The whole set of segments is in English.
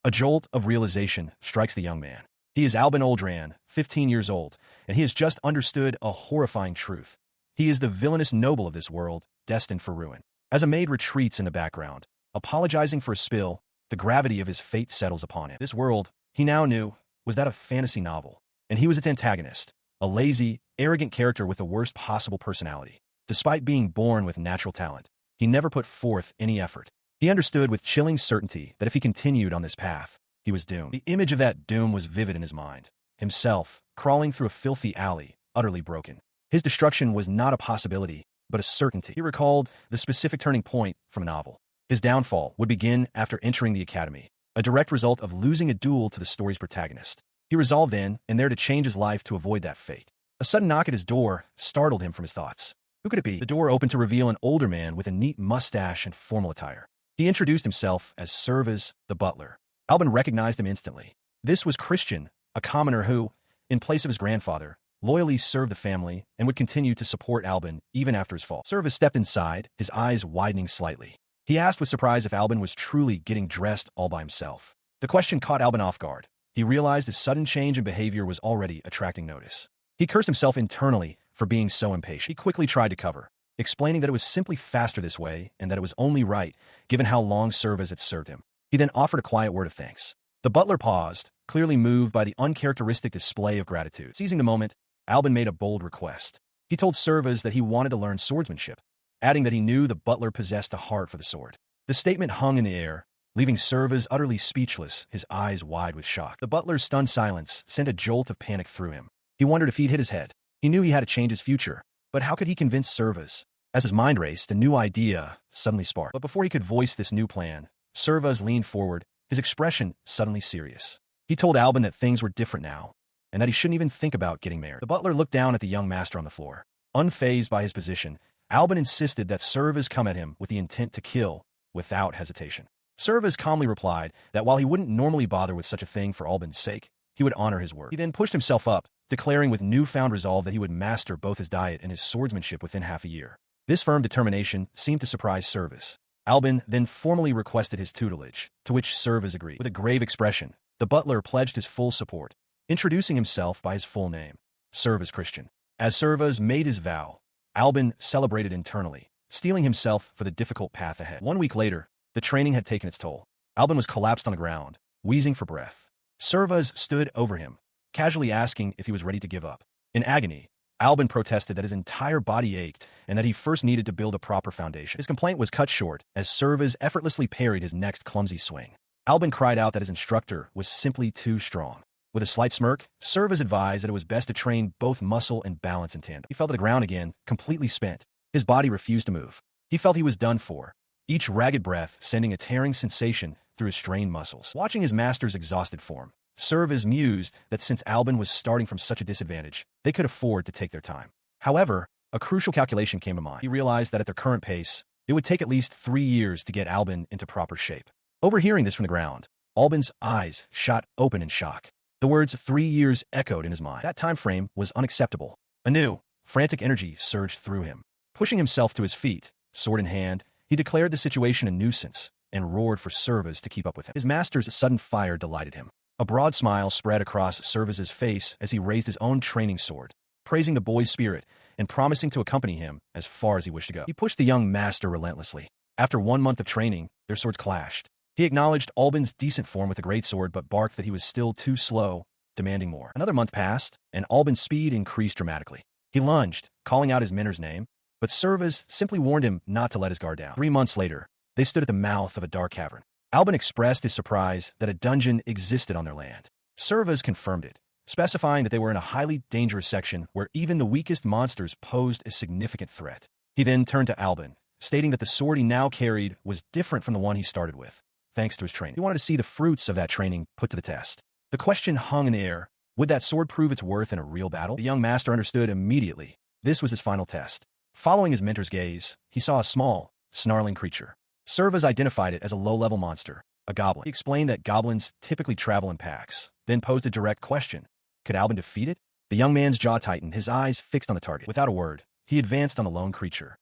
A jolt of realization strikes the young man. He is Alvin Oldran, 15 years old, and he has just understood a horrifying truth. He is the villainous noble of this world, destined for ruin. As a maid retreats in the background, apologizing for a spill, the gravity of his fate settles upon him. This world, he now knew, was that of fantasy novel, and he was its antagonist, a lazy, arrogant character with the worst possible personality. Despite being born with natural talent, he never put forth any effort. He understood with chilling certainty that if he continued on this path, he was doomed. The image of that doom was vivid in his mind. Himself, crawling through a filthy alley, utterly broken. His destruction was not a possibility, but a certainty. He recalled the specific turning point from a novel. His downfall would begin after entering the academy, a direct result of losing a duel to the story's protagonist. He resolved then and there to change his life to avoid that fate. A sudden knock at his door startled him from his thoughts. Who could it be? The door opened to reveal an older man with a neat mustache and formal attire. He introduced himself as Servaz, the butler. Alvin recognized him instantly. This was Christian, a commoner who, in place of his grandfather, loyally served the family and would continue to support Alvin even after his fall. Servaz stepped inside, his eyes widening slightly. He asked with surprise if Alvin was truly getting dressed all by himself. The question caught Alvin off guard. He realized his sudden change in behavior was already attracting notice. He cursed himself internally for being so impatient. He quickly tried to cover, explaining that it was simply faster this way and that it was only right, given how long Servaz had served him. He then offered a quiet word of thanks. The butler paused, clearly moved by the uncharacteristic display of gratitude. Seizing the moment, Alvin made a bold request. He told Servaz that he wanted to learn swordsmanship, adding that he knew the butler possessed a heart for the sword. The statement hung in the air, leaving Servaz utterly speechless, his eyes wide with shock. The butler's stunned silence sent a jolt of panic through him. He wondered if he'd hit his head. He knew he had to change his future, but how could he convince Servaz? As his mind raced, a new idea suddenly sparked. But before he could voice this new plan, Servaz leaned forward, his expression suddenly serious. He told Alvin that things were different now, and that he shouldn't even think about getting married. The butler looked down at the young master on the floor. Unfazed by his position, Alvin insisted that Servaz come at him with the intent to kill, without hesitation. Servaz calmly replied that while he wouldn't normally bother with such a thing for Alvin's sake, he would honor his word. He then pushed himself up, declaring with newfound resolve that he would master both his diet and his swordsmanship within half a year. This firm determination seemed to surprise Servaz. Alvin then formally requested his tutelage, to which Servaz agreed. With a grave expression, the butler pledged his full support, introducing himself by his full name, Servaz Christian. As Servaz made his vow, Alvin celebrated internally, steeling himself for the difficult path ahead. 1 week later, the training had taken its toll. Alvin was collapsed on the ground, wheezing for breath. Servaz stood over him, casually asking if he was ready to give up. In agony, Alvin protested that his entire body ached and that he first needed to build a proper foundation. His complaint was cut short as Servaz effortlessly parried his next clumsy swing. Alvin cried out that his instructor was simply too strong. With a slight smirk, Servaz advised that it was best to train both muscle and balance in tandem. He fell to the ground again, completely spent. His body refused to move. He felt he was done for, each ragged breath sending a tearing sensation through his strained muscles. Watching his master's exhausted form, Servaz mused that since Alvin was starting from such a disadvantage, they could afford to take their time. However, a crucial calculation came to mind. He realized that at their current pace, it would take at least 3 years to get Alvin into proper shape. Overhearing this from the ground, Alvin's eyes shot open in shock. The words 3 years echoed in his mind. That time frame was unacceptable. A new, frantic energy surged through him. Pushing himself to his feet, sword in hand, he declared the situation a nuisance and roared for Servaz to keep up with him. His master's sudden fire delighted him. A broad smile spread across Servaz's face as he raised his own training sword, praising the boy's spirit and promising to accompany him as far as he wished to go. He pushed the young master relentlessly. After 1 month of training, their swords clashed. He acknowledged Alvin's decent form with a greatsword but barked that he was still too slow, demanding more. Another month passed, and Alvin's speed increased dramatically. He lunged, calling out his mentor's name, but Servaz simply warned him not to let his guard down. 3 months later, they stood at the mouth of a dark cavern. Alvin expressed his surprise that a dungeon existed on their land. Servaz confirmed it, specifying that they were in a highly dangerous section where even the weakest monsters posed a significant threat. He then turned to Alvin, stating that the sword he now carried was different from the one he started with, thanks to his training. He wanted to see the fruits of that training put to the test. The question hung in the air, would that sword prove its worth in a real battle? The young master understood immediately. This was his final test. Following his mentor's gaze, he saw a small, snarling creature. Servaz identified it as a low-level monster, a goblin. He explained that goblins typically travel in packs, then posed a direct question. Could Alvin defeat it? The young man's jaw tightened, his eyes fixed on the target. Without a word, he advanced on the lone creature.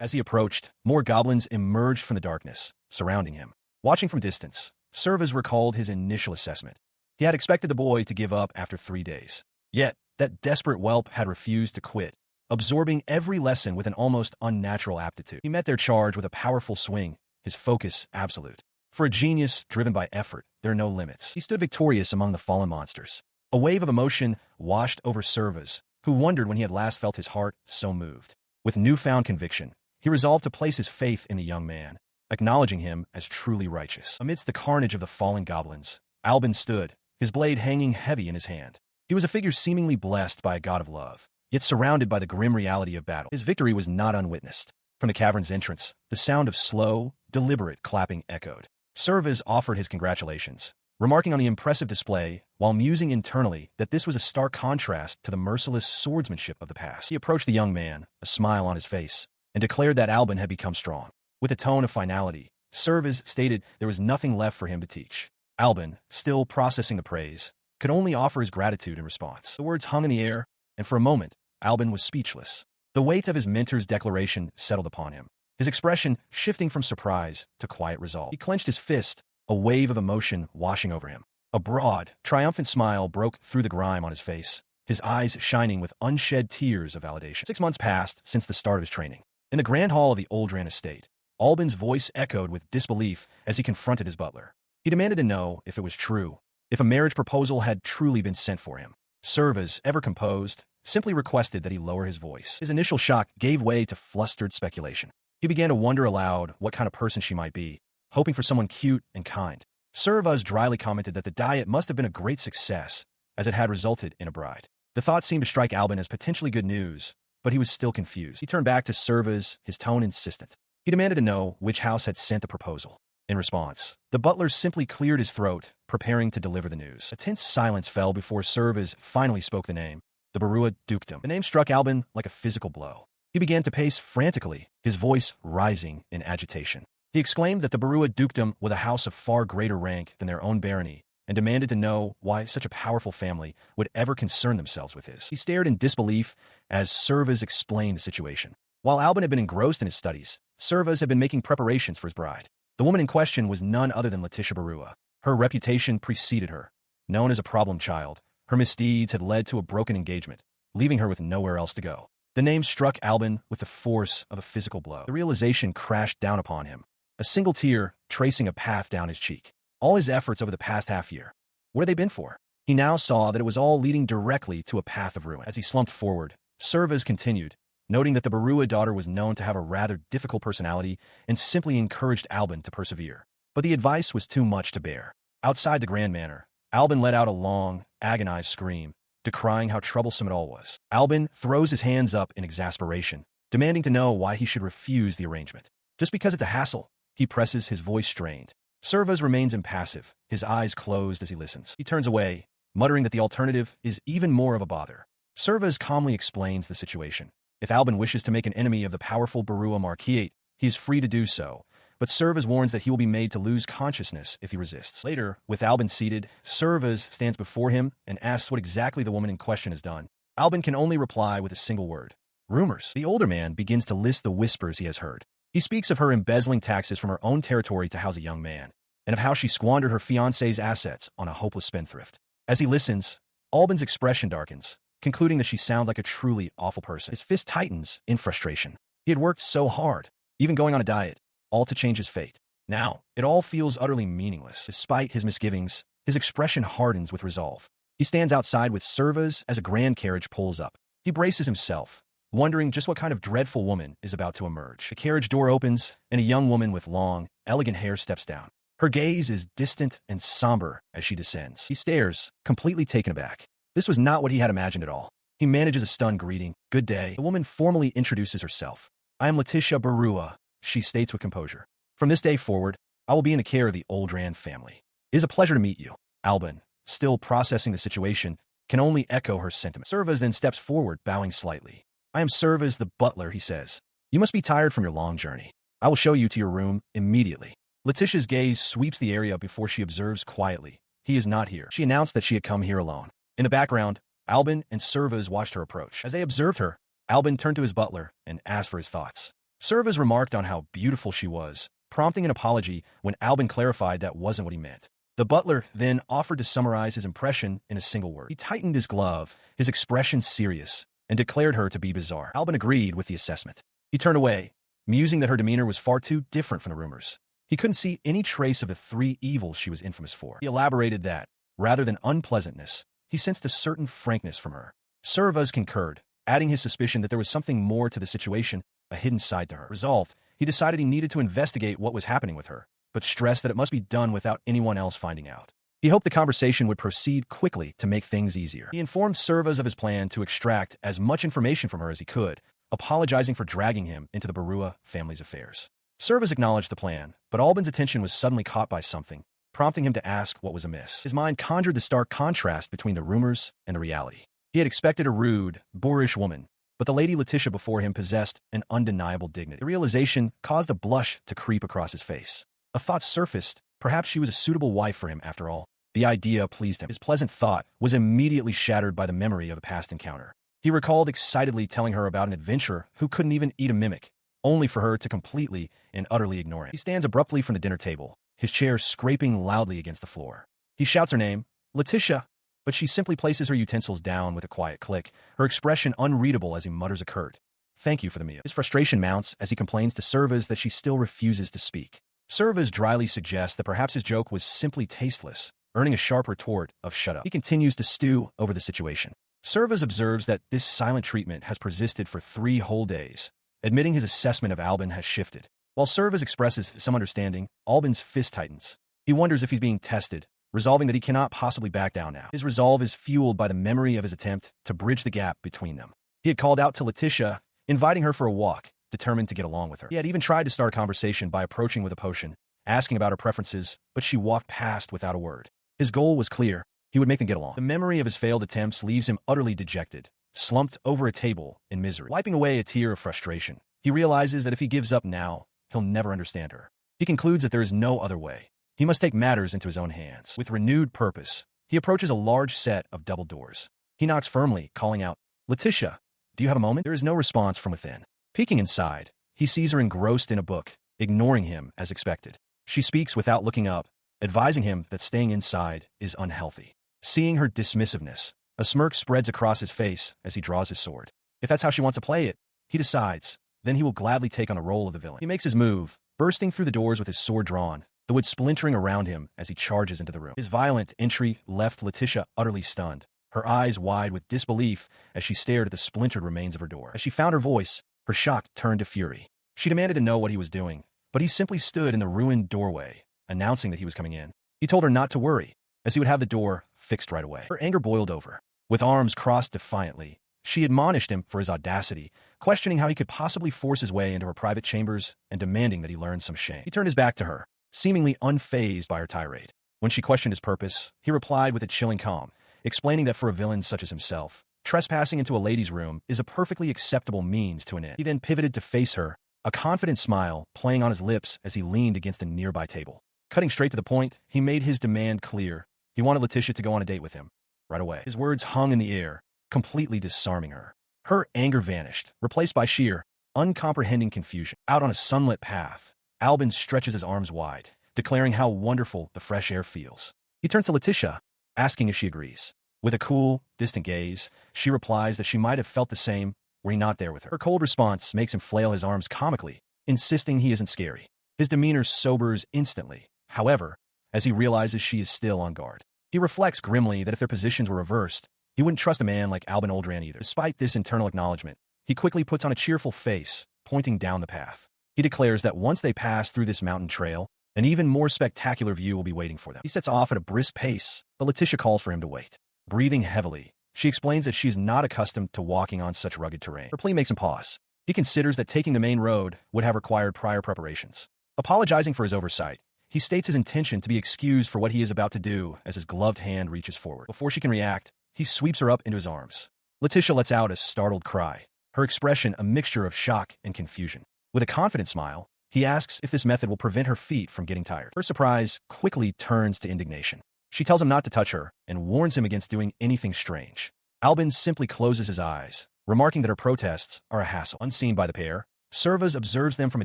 As he approached, more goblins emerged from the darkness, surrounding him. Watching from distance, Servas recalled his initial assessment. He had expected the boy to give up after 3 days. Yet, that desperate whelp had refused to quit, absorbing every lesson with an almost unnatural aptitude. He met their charge with a powerful swing, his focus absolute. For a genius driven by effort, there are no limits. He stood victorious among the fallen monsters. A wave of emotion washed over Servas, who wondered when he had last felt his heart so moved. With newfound conviction, he resolved to place his faith in the young man, acknowledging him as truly righteous. Amidst the carnage of the fallen goblins, Alvin stood, his blade hanging heavy in his hand. He was a figure seemingly blessed by a god of love, yet surrounded by the grim reality of battle. His victory was not unwitnessed. From the cavern's entrance, the sound of slow, deliberate clapping echoed. Servas offered his congratulations, remarking on the impressive display while musing internally that this was a stark contrast to the merciless swordsmanship of the past. He approached the young man, a smile on his face, and declared that Alvin had become strong. With a tone of finality, Servas stated there was nothing left for him to teach. Alvin, still processing the praise, could only offer his gratitude in response. The words hung in the air, and for a moment, Alvin was speechless. The weight of his mentor's declaration settled upon him, his expression shifting from surprise to quiet resolve. He clenched his fist, a wave of emotion washing over him. A broad, triumphant smile broke through the grime on his face, his eyes shining with unshed tears of validation. 6 months passed since the start of his training. In the grand hall of the Oldran estate, Alvin's voice echoed with disbelief as he confronted his butler. He demanded to know if it was true, if a marriage proposal had truly been sent for him. Servas, ever composed, simply requested that he lower his voice. His initial shock gave way to flustered speculation. He began to wonder aloud what kind of person she might be, hoping for someone cute and kind. Servas dryly commented that the diet must have been a great success, as it had resulted in a bride. The thought seemed to strike Alvin as potentially good news, but he was still confused. He turned back to Servas, his tone insistent. He demanded to know which house had sent the proposal. In response, the butler simply cleared his throat, preparing to deliver the news. A tense silence fell before Servas finally spoke the name, the Barua dukedom. The name struck Alvin like a physical blow. He began to pace frantically, his voice rising in agitation. He exclaimed that the Barua dukedom was a house of far greater rank than their own barony, and demanded to know why such a powerful family would ever concern themselves with his. He stared in disbelief as Servas explained the situation. While Alvin had been engrossed in his studies, Servas had been making preparations for his bride. The woman in question was none other than Leticia Barua. Her reputation preceded her. Known as a problem child, her misdeeds had led to a broken engagement, leaving her with nowhere else to go. The name struck Alvin with the force of a physical blow. The realization crashed down upon him, a single tear tracing a path down his cheek. All his efforts over the past half year, what had they been for? He now saw that it was all leading directly to a path of ruin. As he slumped forward, Servas continued, noting that the Barua daughter was known to have a rather difficult personality and simply encouraged Alvin to persevere. But the advice was too much to bear. Outside the Grand Manor, Alvin let out a long, agonized scream, decrying how troublesome it all was. Alvin throws his hands up in exasperation, demanding to know why he should refuse the arrangement. Just because it's a hassle, he presses, his voice strained. Servas remains impassive, his eyes closed as he listens. He turns away, muttering that the alternative is even more of a bother. Servas calmly explains the situation. If Alvin wishes to make an enemy of the powerful Barua Marquiate, he is free to do so, but Servas warns that he will be made to lose consciousness if he resists. Later, with Alvin seated, Servas stands before him and asks what exactly the woman in question has done. Alvin can only reply with a single word: rumors. The older man begins to list the whispers he has heard. He speaks of her embezzling taxes from her own territory to house a young man, and of how she squandered her fiancé's assets on a hopeless spendthrift. As he listens, Alvin's expression darkens, concluding that she sounds like a truly awful person. His fist tightens in frustration. He had worked so hard, even going on a diet, all to change his fate. Now, it all feels utterly meaningless. Despite his misgivings, his expression hardens with resolve. He stands outside with Servas as a grand carriage pulls up. He braces himself, wondering just what kind of dreadful woman is about to emerge. The carriage door opens, and a young woman with long, elegant hair steps down. Her gaze is distant and somber as she descends. He stares, completely taken aback. This was not what he had imagined at all. He manages a stunned greeting. Good day. The woman formally introduces herself. I am Leticia Barua, she states with composure. From this day forward, I will be in the care of the Oldran family. It is a pleasure to meet you. Alvin, still processing the situation, can only echo her sentiment. Servas then steps forward, bowing slightly. I am Servas the butler, he says. You must be tired from your long journey. I will show you to your room immediately. Leticia's gaze sweeps the area before she observes quietly. He is not here. She announced that she had come here alone. In the background, Alvin and Servas watched her approach. As they observed her, Alvin turned to his butler and asked for his thoughts. Servas remarked on how beautiful she was, prompting an apology when Alvin clarified that wasn't what he meant. The butler then offered to summarize his impression in a single word. He tightened his glove, his expression serious, and declared her to be bizarre. Alvin agreed with the assessment. He turned away, musing that her demeanor was far too different from the rumors. He couldn't see any trace of the three evils she was infamous for. He elaborated that, rather than unpleasantness, he sensed a certain frankness from her. Servaz concurred, adding his suspicion that there was something more to the situation, a hidden side to her. Resolved, he decided he needed to investigate what was happening with her, but stressed that it must be done without anyone else finding out. He hoped the conversation would proceed quickly to make things easier. He informed Servaz of his plan to extract as much information from her as he could, apologizing for dragging him into the Barua family's affairs. Servaz acknowledged the plan, but Alvin's attention was suddenly caught by something, prompting him to ask what was amiss. His mind conjured the stark contrast between the rumors and the reality. He had expected a rude, boorish woman, but the lady Leticia before him possessed an undeniable dignity. The realization caused a blush to creep across his face. A thought surfaced, perhaps she was a suitable wife for him after all. The idea pleased him. His pleasant thought was immediately shattered by the memory of a past encounter. He recalled excitedly telling her about an adventurer who couldn't even eat a mimic, only for her to completely and utterly ignore him. He stands abruptly from the dinner table, his chair scraping loudly against the floor. He shouts her name, Leticia, but she simply places her utensils down with a quiet click, her expression unreadable as he mutters a curt, "Thank you for the meal." His frustration mounts as he complains to Servaz that she still refuses to speak. Servaz dryly suggests that perhaps his joke was simply tasteless, earning a sharp retort of "shut up." He continues to stew over the situation. Servaz observes that this silent treatment has persisted for 3 whole days, admitting his assessment of Alvin has shifted. While Servaz expresses some understanding, Alvin's fist tightens. He wonders if he's being tested, resolving that he cannot possibly back down now. His resolve is fueled by the memory of his attempt to bridge the gap between them. He had called out to Leticia, inviting her for a walk, determined to get along with her. He had even tried to start a conversation by approaching with a potion, asking about her preferences, but she walked past without a word. His goal was clear. He would make them get along. The memory of his failed attempts leaves him utterly dejected, slumped over a table in misery. Wiping away a tear of frustration, he realizes that if he gives up now, he'll never understand her. He concludes that there is no other way. He must take matters into his own hands. With renewed purpose, he approaches a large set of double doors. He knocks firmly, calling out, "Leticia, do you have a moment?" There is no response from within. Peeking inside, he sees her engrossed in a book, ignoring him as expected. She speaks without looking up, advising him that staying inside is unhealthy. Seeing her dismissiveness, a smirk spreads across his face as he draws his sword. If that's how she wants to play it, he decides, then he will gladly take on the role of the villain. He makes his move, bursting through the doors with his sword drawn, the wood splintering around him as he charges into the room. His violent entry left Leticia utterly stunned, her eyes wide with disbelief as she stared at the splintered remains of her door. As she found her voice, her shock turned to fury. She demanded to know what he was doing, but he simply stood in the ruined doorway, announcing that he was coming in. He told her not to worry, as he would have the door fixed right away. Her anger boiled over. With arms crossed defiantly, she admonished him for his audacity, questioning how he could possibly force his way into her private chambers and demanding that he learn some shame. He turned his back to her, seemingly unfazed by her tirade. When she questioned his purpose, he replied with a chilling calm, explaining that for a villain such as himself, trespassing into a lady's room is a perfectly acceptable means to an end. He then pivoted to face her, a confident smile playing on his lips as he leaned against a nearby table. Cutting straight to the point, he made his demand clear. He wanted Leticia to go on a date with him, right away. His words hung in the air, completely disarming her. Her anger vanished, replaced by sheer, uncomprehending confusion. Out on a sunlit path, Alvin stretches his arms wide, declaring how wonderful the fresh air feels. He turns to Leticia, asking if she agrees. With a cool, distant gaze, she replies that she might have felt the same were he not there with her. Her cold response makes him flail his arms comically, insisting he isn't scary. His demeanor sobers instantly, however, as he realizes she is still on guard. He reflects grimly that if their positions were reversed, he wouldn't trust a man like Alvin Oldran either. Despite this internal acknowledgement, he quickly puts on a cheerful face, pointing down the path. He declares that once they pass through this mountain trail, an even more spectacular view will be waiting for them. He sets off at a brisk pace, but Leticia calls for him to wait. Breathing heavily, she explains that she is not accustomed to walking on such rugged terrain. Her plea makes him pause. He considers that taking the main road would have required prior preparations. Apologizing for his oversight, he states his intention to be excused for what he is about to do as his gloved hand reaches forward. Before she can react, he sweeps her up into his arms. Leticia lets out a startled cry, her expression a mixture of shock and confusion. With a confident smile, he asks if this method will prevent her feet from getting tired. Her surprise quickly turns to indignation. She tells him not to touch her and warns him against doing anything strange. Alvin simply closes his eyes, remarking that her protests are a hassle. Unseen by the pair, Servaz observes them from a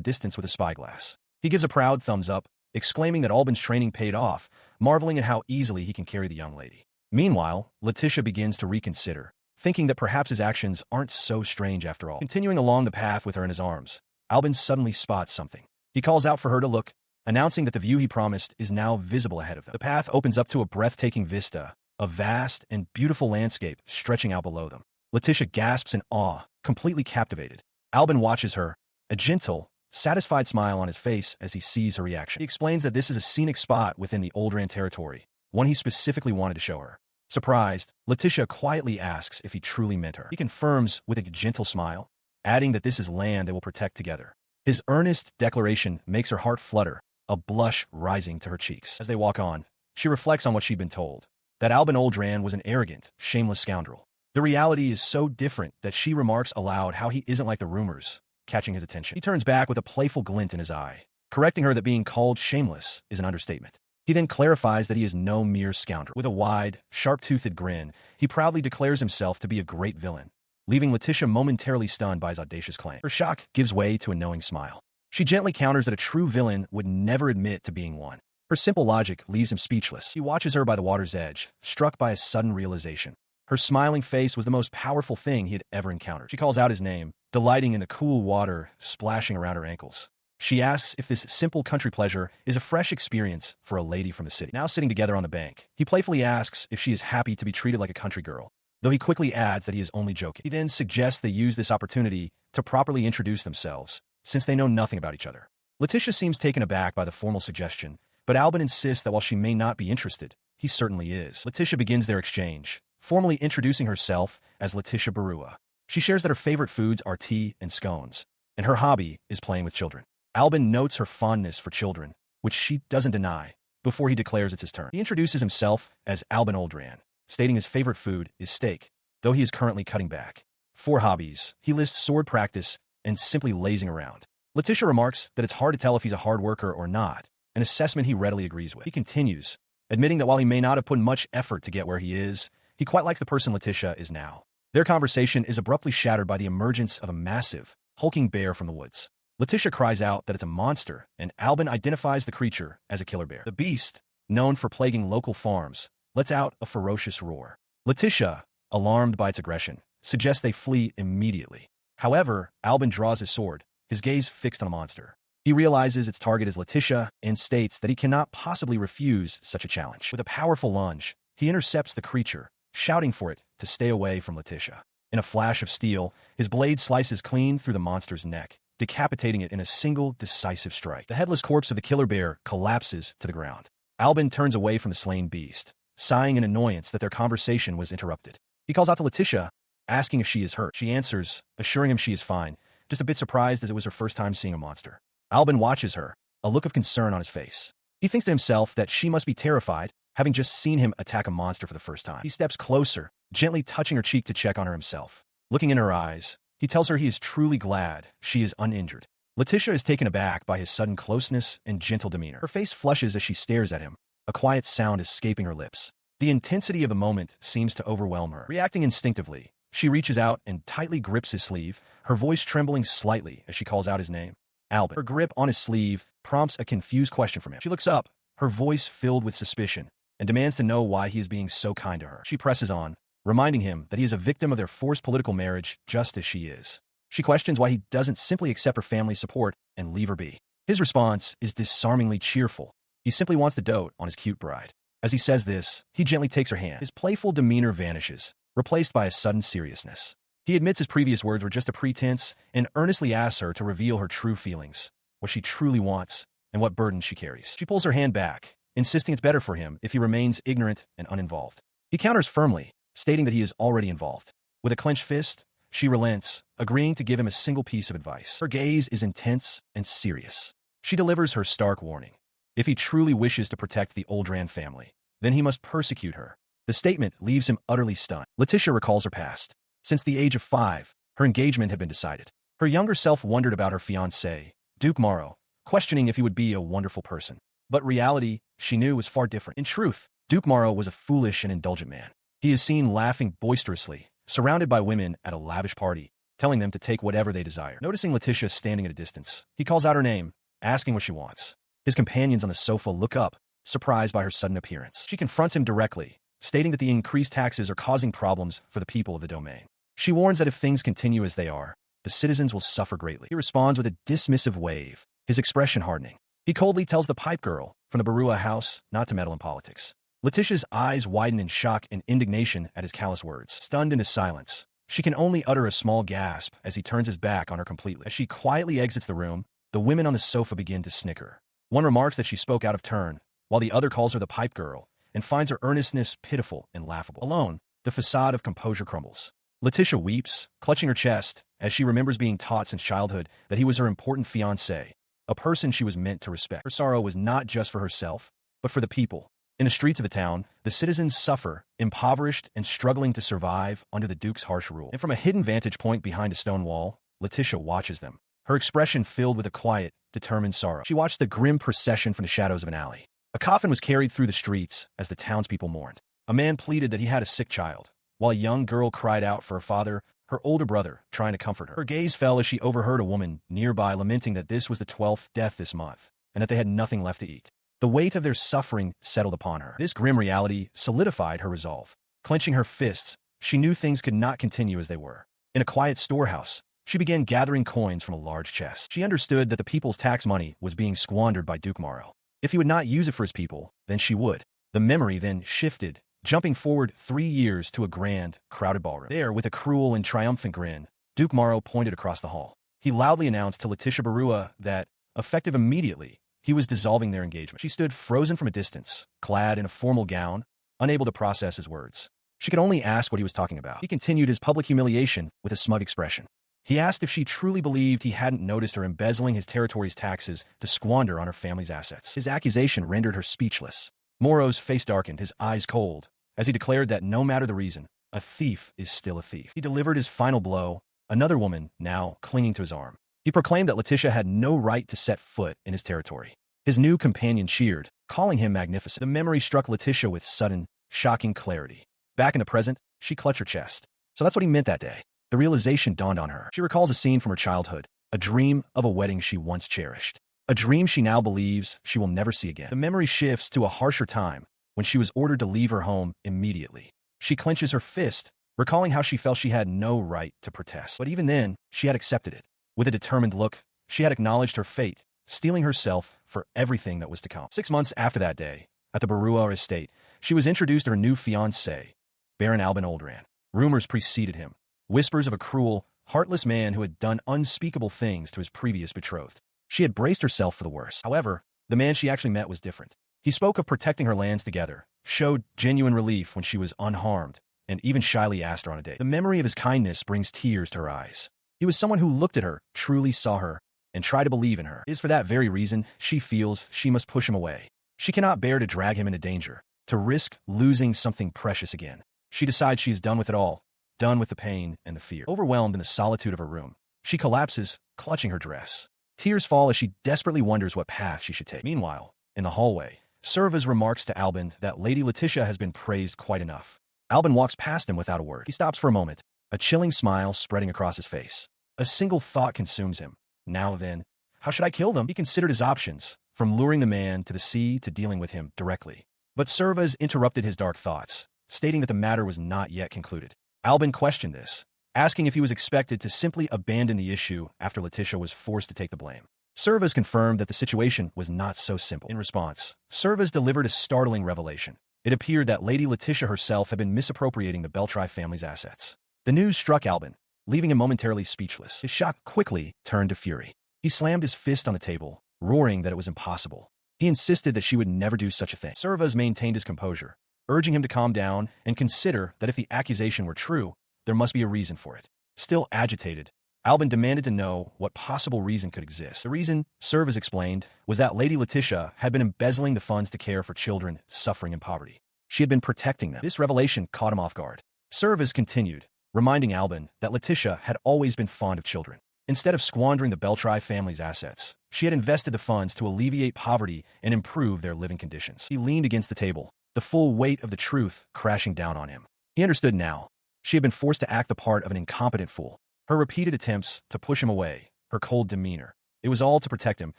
distance with a spyglass. He gives a proud thumbs up, exclaiming that Alvin's training paid off, marveling at how easily he can carry the young lady. Meanwhile, Leticia begins to reconsider, thinking that perhaps his actions aren't so strange after all. Continuing along the path with her in his arms, Alvin suddenly spots something. He calls out for her to look, announcing that the view he promised is now visible ahead of them. The path opens up to a breathtaking vista, a vast and beautiful landscape stretching out below them. Leticia gasps in awe, completely captivated. Alvin watches her, a gentle, satisfied smile on his face as he sees her reaction. He explains that this is a scenic spot within the Oldran territory, one he specifically wanted to show her. Surprised, Leticia quietly asks if he truly meant her. He confirms with a gentle smile, adding that this is land they will protect together. His earnest declaration makes her heart flutter, a blush rising to her cheeks. As they walk on, she reflects on what she'd been told, that Alvin Oldran was an arrogant, shameless scoundrel. The reality is so different that she remarks aloud how he isn't like the rumors, catching his attention. He turns back with a playful glint in his eye, correcting her that being called shameless is an understatement. He then clarifies that he is no mere scoundrel. With a wide, sharp-toothed grin, he proudly declares himself to be a great villain, leaving Leticia momentarily stunned by his audacious claim. Her shock gives way to a knowing smile. She gently counters that a true villain would never admit to being one. Her simple logic leaves him speechless. He watches her by the water's edge, struck by a sudden realization. Her smiling face was the most powerful thing he had ever encountered. She calls out his name, delighting in the cool water splashing around her ankles. She asks if this simple country pleasure is a fresh experience for a lady from the city. Now sitting together on the bank, he playfully asks if she is happy to be treated like a country girl, though he quickly adds that he is only joking. He then suggests they use this opportunity to properly introduce themselves, since they know nothing about each other. Leticia seems taken aback by the formal suggestion, but Alvin insists that while she may not be interested, he certainly is. Leticia begins their exchange, formally introducing herself as Leticia Barua. She shares that her favorite foods are tea and scones, and her hobby is playing with children. Alvin notes her fondness for children, which she doesn't deny, before he declares it's his turn. He introduces himself as Alvin Oldran, stating his favorite food is steak, though he is currently cutting back. For hobbies, he lists sword practice and simply lazing around. Leticia remarks that it's hard to tell if he's a hard worker or not, an assessment he readily agrees with. He continues, admitting that while he may not have put much effort to get where he is, he quite likes the person Leticia is now. Their conversation is abruptly shattered by the emergence of a massive, hulking bear from the woods. Leticia cries out that it's a monster, and Alvin identifies the creature as a killer bear. The beast, known for plaguing local farms, lets out a ferocious roar. Leticia, alarmed by its aggression, suggests they flee immediately. However, Alvin draws his sword, his gaze fixed on the monster. He realizes its target is Leticia and states that he cannot possibly refuse such a challenge. With a powerful lunge, he intercepts the creature, shouting for it to stay away from Leticia. In a flash of steel, his blade slices clean through the monster's neck, decapitating it in a single decisive strike. The headless corpse of the killer bear collapses to the ground. Alvin turns away from the slain beast, sighing in annoyance that their conversation was interrupted. He calls out to Leticia, asking if she is hurt. She answers, assuring him she is fine, just a bit surprised as it was her first time seeing a monster. Alvin watches her, a look of concern on his face. He thinks to himself that she must be terrified, having just seen him attack a monster for the first time. He steps closer, gently touching her cheek to check on her himself. Looking in her eyes, he tells her he is truly glad she is uninjured. Leticia is taken aback by his sudden closeness and gentle demeanor. Her face flushes as she stares at him, a quiet sound escaping her lips. The intensity of the moment seems to overwhelm her. Reacting instinctively, she reaches out and tightly grips his sleeve, her voice trembling slightly as she calls out his name. Alvin. Her grip on his sleeve prompts a confused question from him. She looks up, her voice filled with suspicion, and demands to know why he is being so kind to her. She presses on, reminding him that he is a victim of their forced political marriage just as she is. She questions why he doesn't simply accept her family's support and leave her be. His response is disarmingly cheerful. He simply wants to dote on his cute bride. As he says this, he gently takes her hand. His playful demeanor vanishes, replaced by a sudden seriousness. He admits his previous words were just a pretense and earnestly asks her to reveal her true feelings, what she truly wants, and what burden she carries. She pulls her hand back, insisting it's better for him if he remains ignorant and uninvolved. He counters firmly, stating that he is already involved. With a clenched fist, she relents, agreeing to give him a single piece of advice. Her gaze is intense and serious. She delivers her stark warning. If he truly wishes to protect the Oldran family, then he must persecute her. The statement leaves him utterly stunned. Leticia recalls her past. Since the age of 5, her engagement had been decided. Her younger self wondered about her fiancé, Duke Morrow, questioning if he would be a wonderful person. But reality, she knew, was far different. In truth, Duke Morrow was a foolish and indulgent man. He is seen laughing boisterously, surrounded by women at a lavish party, telling them to take whatever they desire. Noticing Leticia standing at a distance, he calls out her name, asking what she wants. His companions on the sofa look up, surprised by her sudden appearance. She confronts him directly, stating that the increased taxes are causing problems for the people of the domain. She warns that if things continue as they are, the citizens will suffer greatly. He responds with a dismissive wave, his expression hardening. He coldly tells the pipe girl from the Barua house not to meddle in politics. Leticia's eyes widen in shock and indignation at his callous words. Stunned into silence, she can only utter a small gasp as he turns his back on her completely. As she quietly exits the room, the women on the sofa begin to snicker. One remarks that she spoke out of turn, while the other calls her the pipe girl and finds her earnestness pitiful and laughable. Alone, the facade of composure crumbles. Leticia weeps, clutching her chest, as she remembers being taught since childhood that he was her important fiancé, a person she was meant to respect. Her sorrow was not just for herself, but for the people. In the streets of the town, the citizens suffer, impoverished and struggling to survive under the Duke's harsh rule. And from a hidden vantage point behind a stone wall, Leticia watches them, her expression filled with a quiet, determined sorrow. She watched the grim procession from the shadows of an alley. A coffin was carried through the streets as the townspeople mourned. A man pleaded that he had a sick child, while a young girl cried out for her father, her older brother, trying to comfort her. Her gaze fell as she overheard a woman nearby lamenting that this was the 12th death this month, and that they had nothing left to eat. The weight of their suffering settled upon her. This grim reality solidified her resolve. Clenching her fists, she knew things could not continue as they were. In a quiet storehouse, she began gathering coins from a large chest. She understood that the people's tax money was being squandered by Duke Morrow. If he would not use it for his people, then she would. The memory then shifted, jumping forward 3 years to a grand, crowded ballroom. There, with a cruel and triumphant grin, Duke Morrow pointed across the hall. He loudly announced to Leticia Barua that, effective immediately, he was dissolving their engagement. She stood frozen from a distance, clad in a formal gown, unable to process his words. She could only ask what he was talking about. He continued his public humiliation with a smug expression. He asked if she truly believed he hadn't noticed her embezzling his territory's taxes to squander on her family's assets. His accusation rendered her speechless. Morrow's face darkened, his eyes cold, as he declared that no matter the reason, a thief is still a thief. He delivered his final blow, another woman now clinging to his arm. He proclaimed that Leticia had no right to set foot in his territory. His new companion cheered, calling him magnificent. The memory struck Leticia with sudden, shocking clarity. Back in the present, she clutched her chest. So that's what he meant that day. The realization dawned on her. She recalls a scene from her childhood, a dream of a wedding she once cherished. A dream she now believes she will never see again. The memory shifts to a harsher time, when she was ordered to leave her home immediately. She clenches her fist, recalling how she felt she had no right to protest. But even then, she had accepted it. With a determined look, she had acknowledged her fate, steeling herself for everything that was to come. 6 months after that day, at the Barua estate, she was introduced to her new fiancé, Baron Alvin Oldran. Rumors preceded him, whispers of a cruel, heartless man who had done unspeakable things to his previous betrothed. She had braced herself for the worst. However, the man she actually met was different. He spoke of protecting her lands together, showed genuine relief when she was unharmed, and even shyly asked her on a date. The memory of his kindness brings tears to her eyes. He was someone who looked at her, truly saw her, and tried to believe in her. It is for that very reason she feels she must push him away. She cannot bear to drag him into danger, to risk losing something precious again. She decides she is done with it all, done with the pain and the fear. Overwhelmed in the solitude of her room, she collapses, clutching her dress. Tears fall as she desperately wonders what path she should take. Meanwhile, in the hallway, Serva's remarks to Alvin that Lady Leticia has been praised quite enough. Alvin walks past him without a word. He stops for a moment, a chilling smile spreading across his face. A single thought consumes him. Now then, how should I kill them? He considered his options, from luring the man to the sea to dealing with him directly. But Servas interrupted his dark thoughts, stating that the matter was not yet concluded. Alvin questioned this, asking if he was expected to simply abandon the issue after Leticia was forced to take the blame. Servas confirmed that the situation was not so simple. In response, Servas delivered a startling revelation. It appeared that Lady Leticia herself had been misappropriating the Beltrai family's assets. The news struck Alvin, leaving him momentarily speechless. His shock quickly turned to fury. He slammed his fist on the table, roaring that it was impossible. He insisted that she would never do such a thing. Servas maintained his composure, urging him to calm down and consider that if the accusation were true, there must be a reason for it. Still agitated, Alvin demanded to know what possible reason could exist. The reason, Servas explained, was that Lady Leticia had been embezzling the funds to care for children suffering in poverty. She had been protecting them. This revelation caught him off guard. Servas continued, reminding Alvin that Leticia had always been fond of children. Instead of squandering the Beltrai family's assets, she had invested the funds to alleviate poverty and improve their living conditions. He leaned against the table, the full weight of the truth crashing down on him. He understood now. She had been forced to act the part of an incompetent fool. Her repeated attempts to push him away, her cold demeanor, It was all to protect him,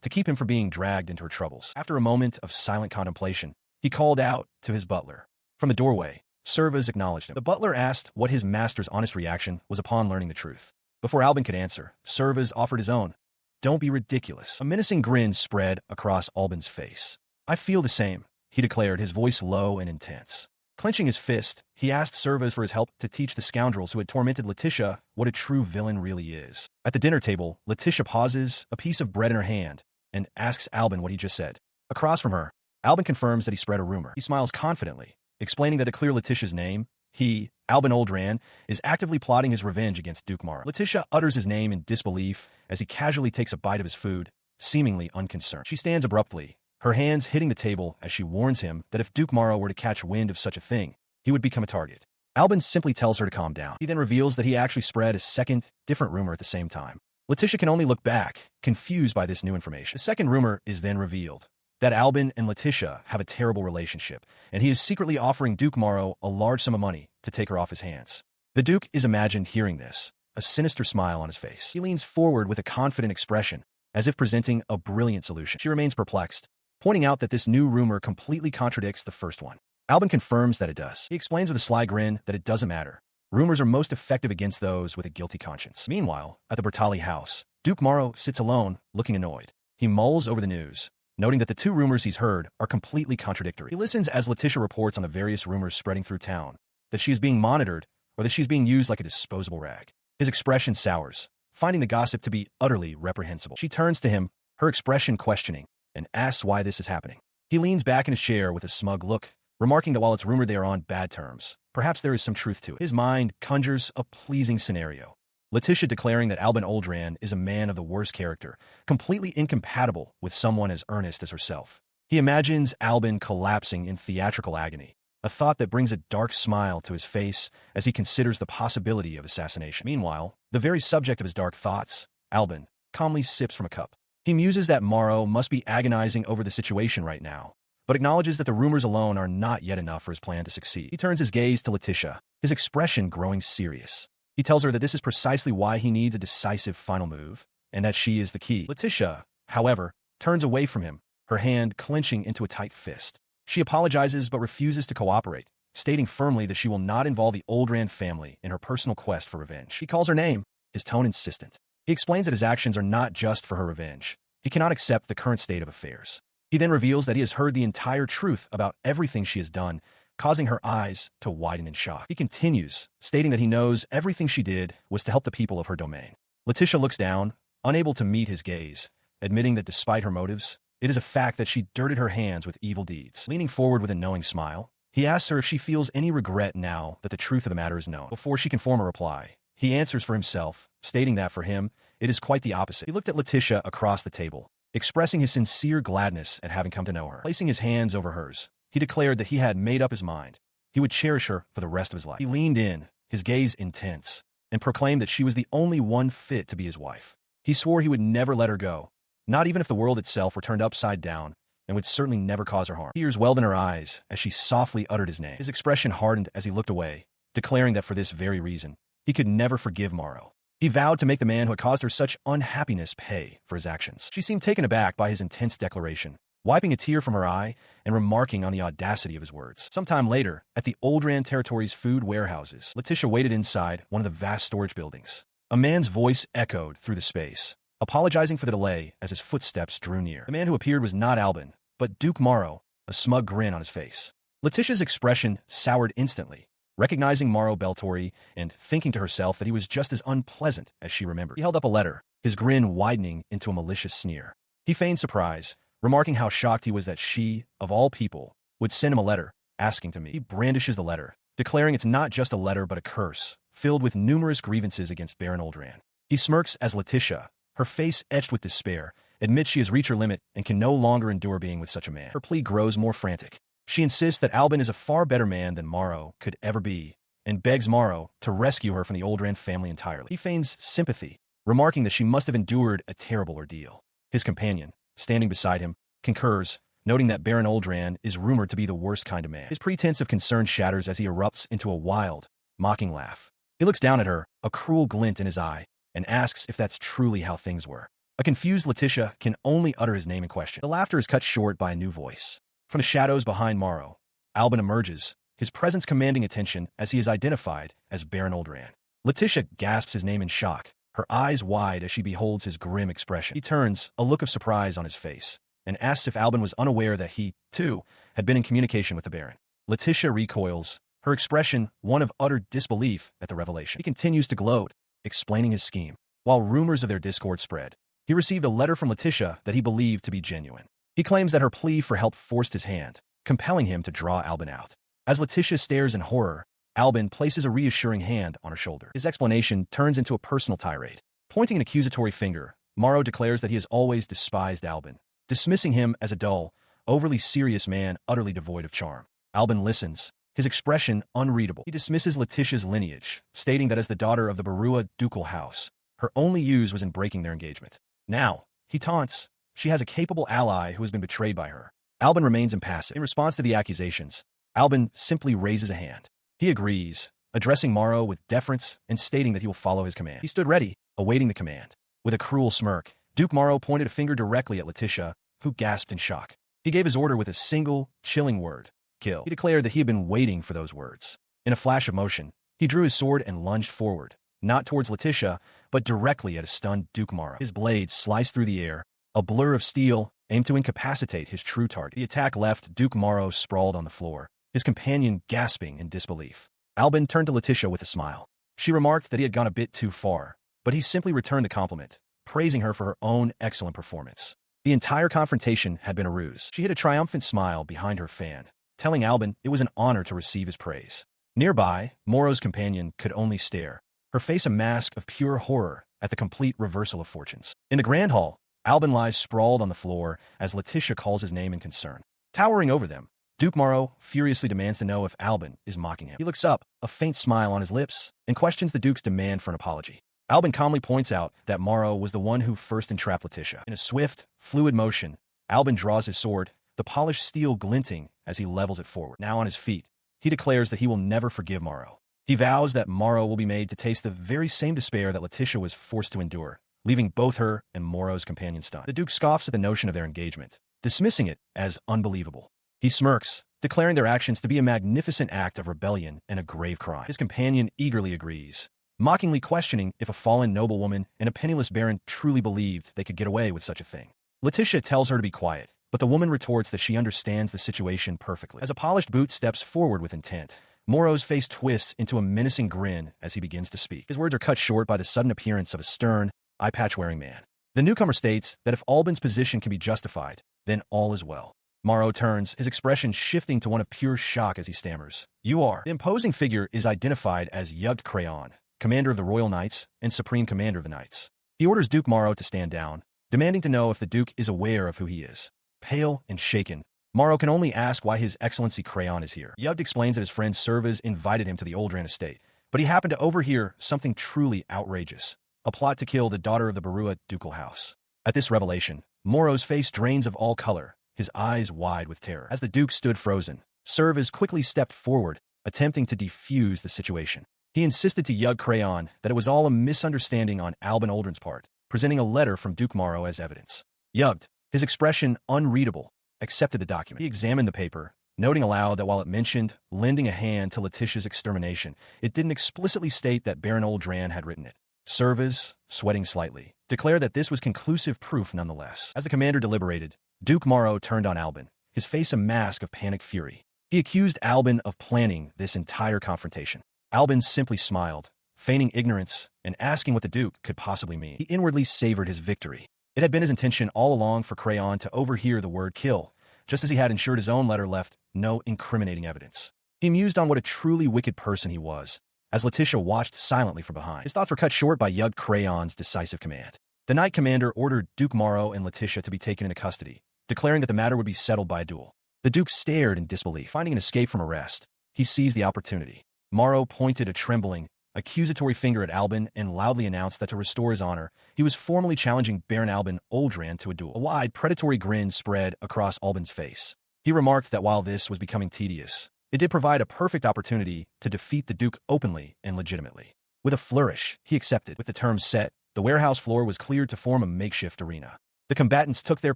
to keep him from being dragged into her troubles. After a moment of silent contemplation, he called out to his butler. From the doorway, Servas acknowledged him. The butler asked what his master's honest reaction was upon learning the truth. Before Alvin could answer, Servas offered his own. "Don't be ridiculous." A menacing grin spread across Alvin's face. "I feel the same," he declared, his voice low and intense. Clenching his fist, he asked Servas for his help to teach the scoundrels who had tormented Leticia what a true villain really is. At the dinner table, Leticia pauses, a piece of bread in her hand, and asks Alvin what he just said. Across from her, Alvin confirms that he spread a rumor. He smiles confidently, explaining that to clear Leticia's name, he, Alvin Oldran, is actively plotting his revenge against Duke Morrow. Leticia utters his name in disbelief as he casually takes a bite of his food, seemingly unconcerned. She stands abruptly, her hands hitting the table as she warns him that if Duke Morrow were to catch wind of such a thing, he would become a target. Alvin simply tells her to calm down. He then reveals that he actually spread a second, different rumor at the same time. Leticia can only look back, confused by this new information. The second rumor is then revealed, that Alvin and Leticia have a terrible relationship, and he is secretly offering Duke Morrow a large sum of money to take her off his hands. The Duke is imagined hearing this, a sinister smile on his face. He leans forward with a confident expression, as if presenting a brilliant solution. She remains perplexed, pointing out that this new rumor completely contradicts the first one. Alvin confirms that it does. He explains with a sly grin that it doesn't matter. Rumors are most effective against those with a guilty conscience. Meanwhile, at the Bertali house, Duke Morrow sits alone, looking annoyed. He mulls over the news, noting that the two rumors he's heard are completely contradictory. He listens as Leticia reports on the various rumors spreading through town, that she is being monitored or that she's being used like a disposable rag. His expression sours, finding the gossip to be utterly reprehensible. She turns to him, her expression questioning, and asks why this is happening. He leans back in his chair with a smug look, remarking that while it's rumored they are on bad terms, perhaps there is some truth to it. His mind conjures a pleasing scenario. Leticia declaring that Alvin Oldran is a man of the worst character, completely incompatible with someone as earnest as herself. He imagines Alvin collapsing in theatrical agony, a thought that brings a dark smile to his face as he considers the possibility of assassination. Meanwhile, the very subject of his dark thoughts, Alvin, calmly sips from a cup. He muses that Morrow must be agonizing over the situation right now, but acknowledges that the rumors alone are not yet enough for his plan to succeed. He turns his gaze to Leticia, his expression growing serious. He tells her that this is precisely why he needs a decisive final move, and that she is the key. Leticia, however, turns away from him, her hand clenching into a tight fist. She apologizes but refuses to cooperate, stating firmly that she will not involve the Oldran family in her personal quest for revenge. He calls her name, his tone insistent. He explains that his actions are not just for her revenge. He cannot accept the current state of affairs. He then reveals that he has heard the entire truth about everything she has done, causing her eyes to widen in shock. He continues, stating that he knows everything she did was to help the people of her domain. Leticia looks down, unable to meet his gaze, admitting that despite her motives, it is a fact that she dirtied her hands with evil deeds. Leaning forward with a knowing smile, he asks her if she feels any regret now that the truth of the matter is known. Before she can form a reply, he answers for himself, stating that for him, it is quite the opposite. He looked at Leticia across the table, expressing his sincere gladness at having come to know her. Placing his hands over hers, he declared that he had made up his mind. He would cherish her for the rest of his life. He leaned in, his gaze intense, and proclaimed that she was the only one fit to be his wife. He swore he would never let her go, not even if the world itself were turned upside down, and would certainly never cause her harm. Tears welled in her eyes as she softly uttered his name. His expression hardened as he looked away, declaring that for this very reason, he could never forgive Morrow. He vowed to make the man who had caused her such unhappiness pay for his actions. She seemed taken aback by his intense declaration, wiping a tear from her eye and remarking on the audacity of his words. Sometime later, at the Oldran Territory's food warehouses, Leticia waited inside one of the vast storage buildings. A man's voice echoed through the space, apologizing for the delay as his footsteps drew near. The man who appeared was not Alvin, but Duke Morrow, a smug grin on his face. Leticia's expression soured instantly, recognizing Morrow Beltori and thinking to herself that he was just as unpleasant as she remembered. He held up a letter, his grin widening into a malicious sneer. He feigned surprise, remarking how shocked he was that she, of all people, would send him a letter, asking to meet. He brandishes the letter, declaring it's not just a letter but a curse, filled with numerous grievances against Baron Oldran. He smirks as Leticia, her face etched with despair, admits she has reached her limit and can no longer endure being with such a man. Her plea grows more frantic. She insists that Alvin is a far better man than Morrow could ever be, and begs Morrow to rescue her from the Oldran family entirely. He feigns sympathy, remarking that she must have endured a terrible ordeal. His companion, standing beside him, concurs, noting that Baron Oldran is rumored to be the worst kind of man. His pretense of concern shatters as he erupts into a wild, mocking laugh. He looks down at her, a cruel glint in his eye, and asks if that's truly how things were. A confused Leticia can only utter his name in question. The laughter is cut short by a new voice. From the shadows behind Morrow, Alvin emerges, his presence commanding attention as he is identified as Baron Oldran. Leticia gasps his name in shock, her eyes wide as she beholds his grim expression. He turns, a look of surprise on his face, and asks if Alvin was unaware that he, too, had been in communication with the Baron. Leticia recoils, her expression one of utter disbelief at the revelation. He continues to gloat, explaining his scheme. While rumors of their discord spread, he received a letter from Leticia that he believed to be genuine. He claims that her plea for help forced his hand, compelling him to draw Alvin out. As Leticia stares in horror, Alvin places a reassuring hand on her shoulder. His explanation turns into a personal tirade. Pointing an accusatory finger, Morrow declares that he has always despised Alvin, dismissing him as a dull, overly serious man utterly devoid of charm. Alvin listens, his expression unreadable. He dismisses Leticia's lineage, stating that as the daughter of the Barua ducal house, her only use was in breaking their engagement. Now, he taunts, she has a capable ally who has been betrayed by her. Alvin remains impassive. In response to the accusations, Alvin simply raises a hand. He agrees, addressing Morrow with deference and stating that he will follow his command. He stood ready, awaiting the command. With a cruel smirk, Duke Morrow pointed a finger directly at Leticia, who gasped in shock. He gave his order with a single, chilling word, kill. He declared that he had been waiting for those words. In a flash of motion, he drew his sword and lunged forward, not towards Leticia, but directly at a stunned Duke Morrow. His blade sliced through the air, a blur of steel aimed to incapacitate his true target. The attack left Duke Morrow sprawled on the floor, his companion gasping in disbelief. Alvin turned to Leticia with a smile. She remarked that he had gone a bit too far, but he simply returned the compliment, praising her for her own excellent performance. The entire confrontation had been a ruse. She hid a triumphant smile behind her fan, telling Alvin it was an honor to receive his praise. Nearby, Morrow's companion could only stare, her face a mask of pure horror at the complete reversal of fortunes. In the grand hall, Alvin lies sprawled on the floor as Leticia calls his name in concern. Towering over them, Duke Morrow furiously demands to know if Alvin is mocking him. He looks up, a faint smile on his lips, and questions the Duke's demand for an apology. Alvin calmly points out that Morrow was the one who first entrapped Leticia. In a swift, fluid motion, Alvin draws his sword, the polished steel glinting as he levels it forward. Now on his feet, he declares that he will never forgive Morrow. He vows that Morrow will be made to taste the very same despair that Leticia was forced to endure, leaving both her and Morrow's companion stunned. The Duke scoffs at the notion of their engagement, dismissing it as unbelievable. He smirks, declaring their actions to be a magnificent act of rebellion and a grave crime. His companion eagerly agrees, mockingly questioning if a fallen noblewoman and a penniless baron truly believed they could get away with such a thing. Leticia tells her to be quiet, but the woman retorts that she understands the situation perfectly. As a polished boot steps forward with intent, Morrow's face twists into a menacing grin as he begins to speak. His words are cut short by the sudden appearance of a stern, eye-patch-wearing man. The newcomer states that if Alvin's position can be justified, then all is well. Morrow turns, his expression shifting to one of pure shock as he stammers. You are. The imposing figure is identified as Yugged Crayon, commander of the Royal Knights and supreme commander of the Knights. He orders Duke Morrow to stand down, demanding to know if the Duke is aware of who he is. Pale and shaken, Morrow can only ask why His Excellency Crayon is here. Yugged explains that his friend Servaz invited him to the Oldran estate, but he happened to overhear something truly outrageous, a plot to kill the daughter of the Barua ducal house. At this revelation, Morrow's face drains of all color, his eyes wide with terror. As the Duke stood frozen, Servaz quickly stepped forward, attempting to defuse the situation. He insisted to Yugged Crayon that it was all a misunderstanding on Alvin Oldran's part, presenting a letter from Duke Morrow as evidence. Yugged, his expression unreadable, accepted the document. He examined the paper, noting aloud that while it mentioned lending a hand to Leticia's extermination, it didn't explicitly state that Baron Oldran had written it. Servaz, sweating slightly, declared that this was conclusive proof nonetheless. As the commander deliberated, Duke Morrow turned on Alvin, his face a mask of panicked fury. He accused Alvin of planning this entire confrontation. Alvin simply smiled, feigning ignorance and asking what the Duke could possibly mean. He inwardly savored his victory. It had been his intention all along for Crayon to overhear the word kill, just as he had ensured his own letter left no incriminating evidence. He mused on what a truly wicked person he was, as Leticia watched silently from behind. His thoughts were cut short by Yugged Crayon's decisive command. The Knight Commander ordered Duke Morrow and Leticia to be taken into custody, declaring that the matter would be settled by a duel. The Duke stared in disbelief. Finding an escape from arrest, he seized the opportunity. Morrow pointed a trembling, accusatory finger at Alvin and loudly announced that to restore his honor, he was formally challenging Baron Alvin Oldran to a duel. A wide, predatory grin spread across Alvin's face. He remarked that while this was becoming tedious, it did provide a perfect opportunity to defeat the Duke openly and legitimately. With a flourish, he accepted. With the terms set, The warehouse floor was cleared to form a makeshift arena. The combatants took their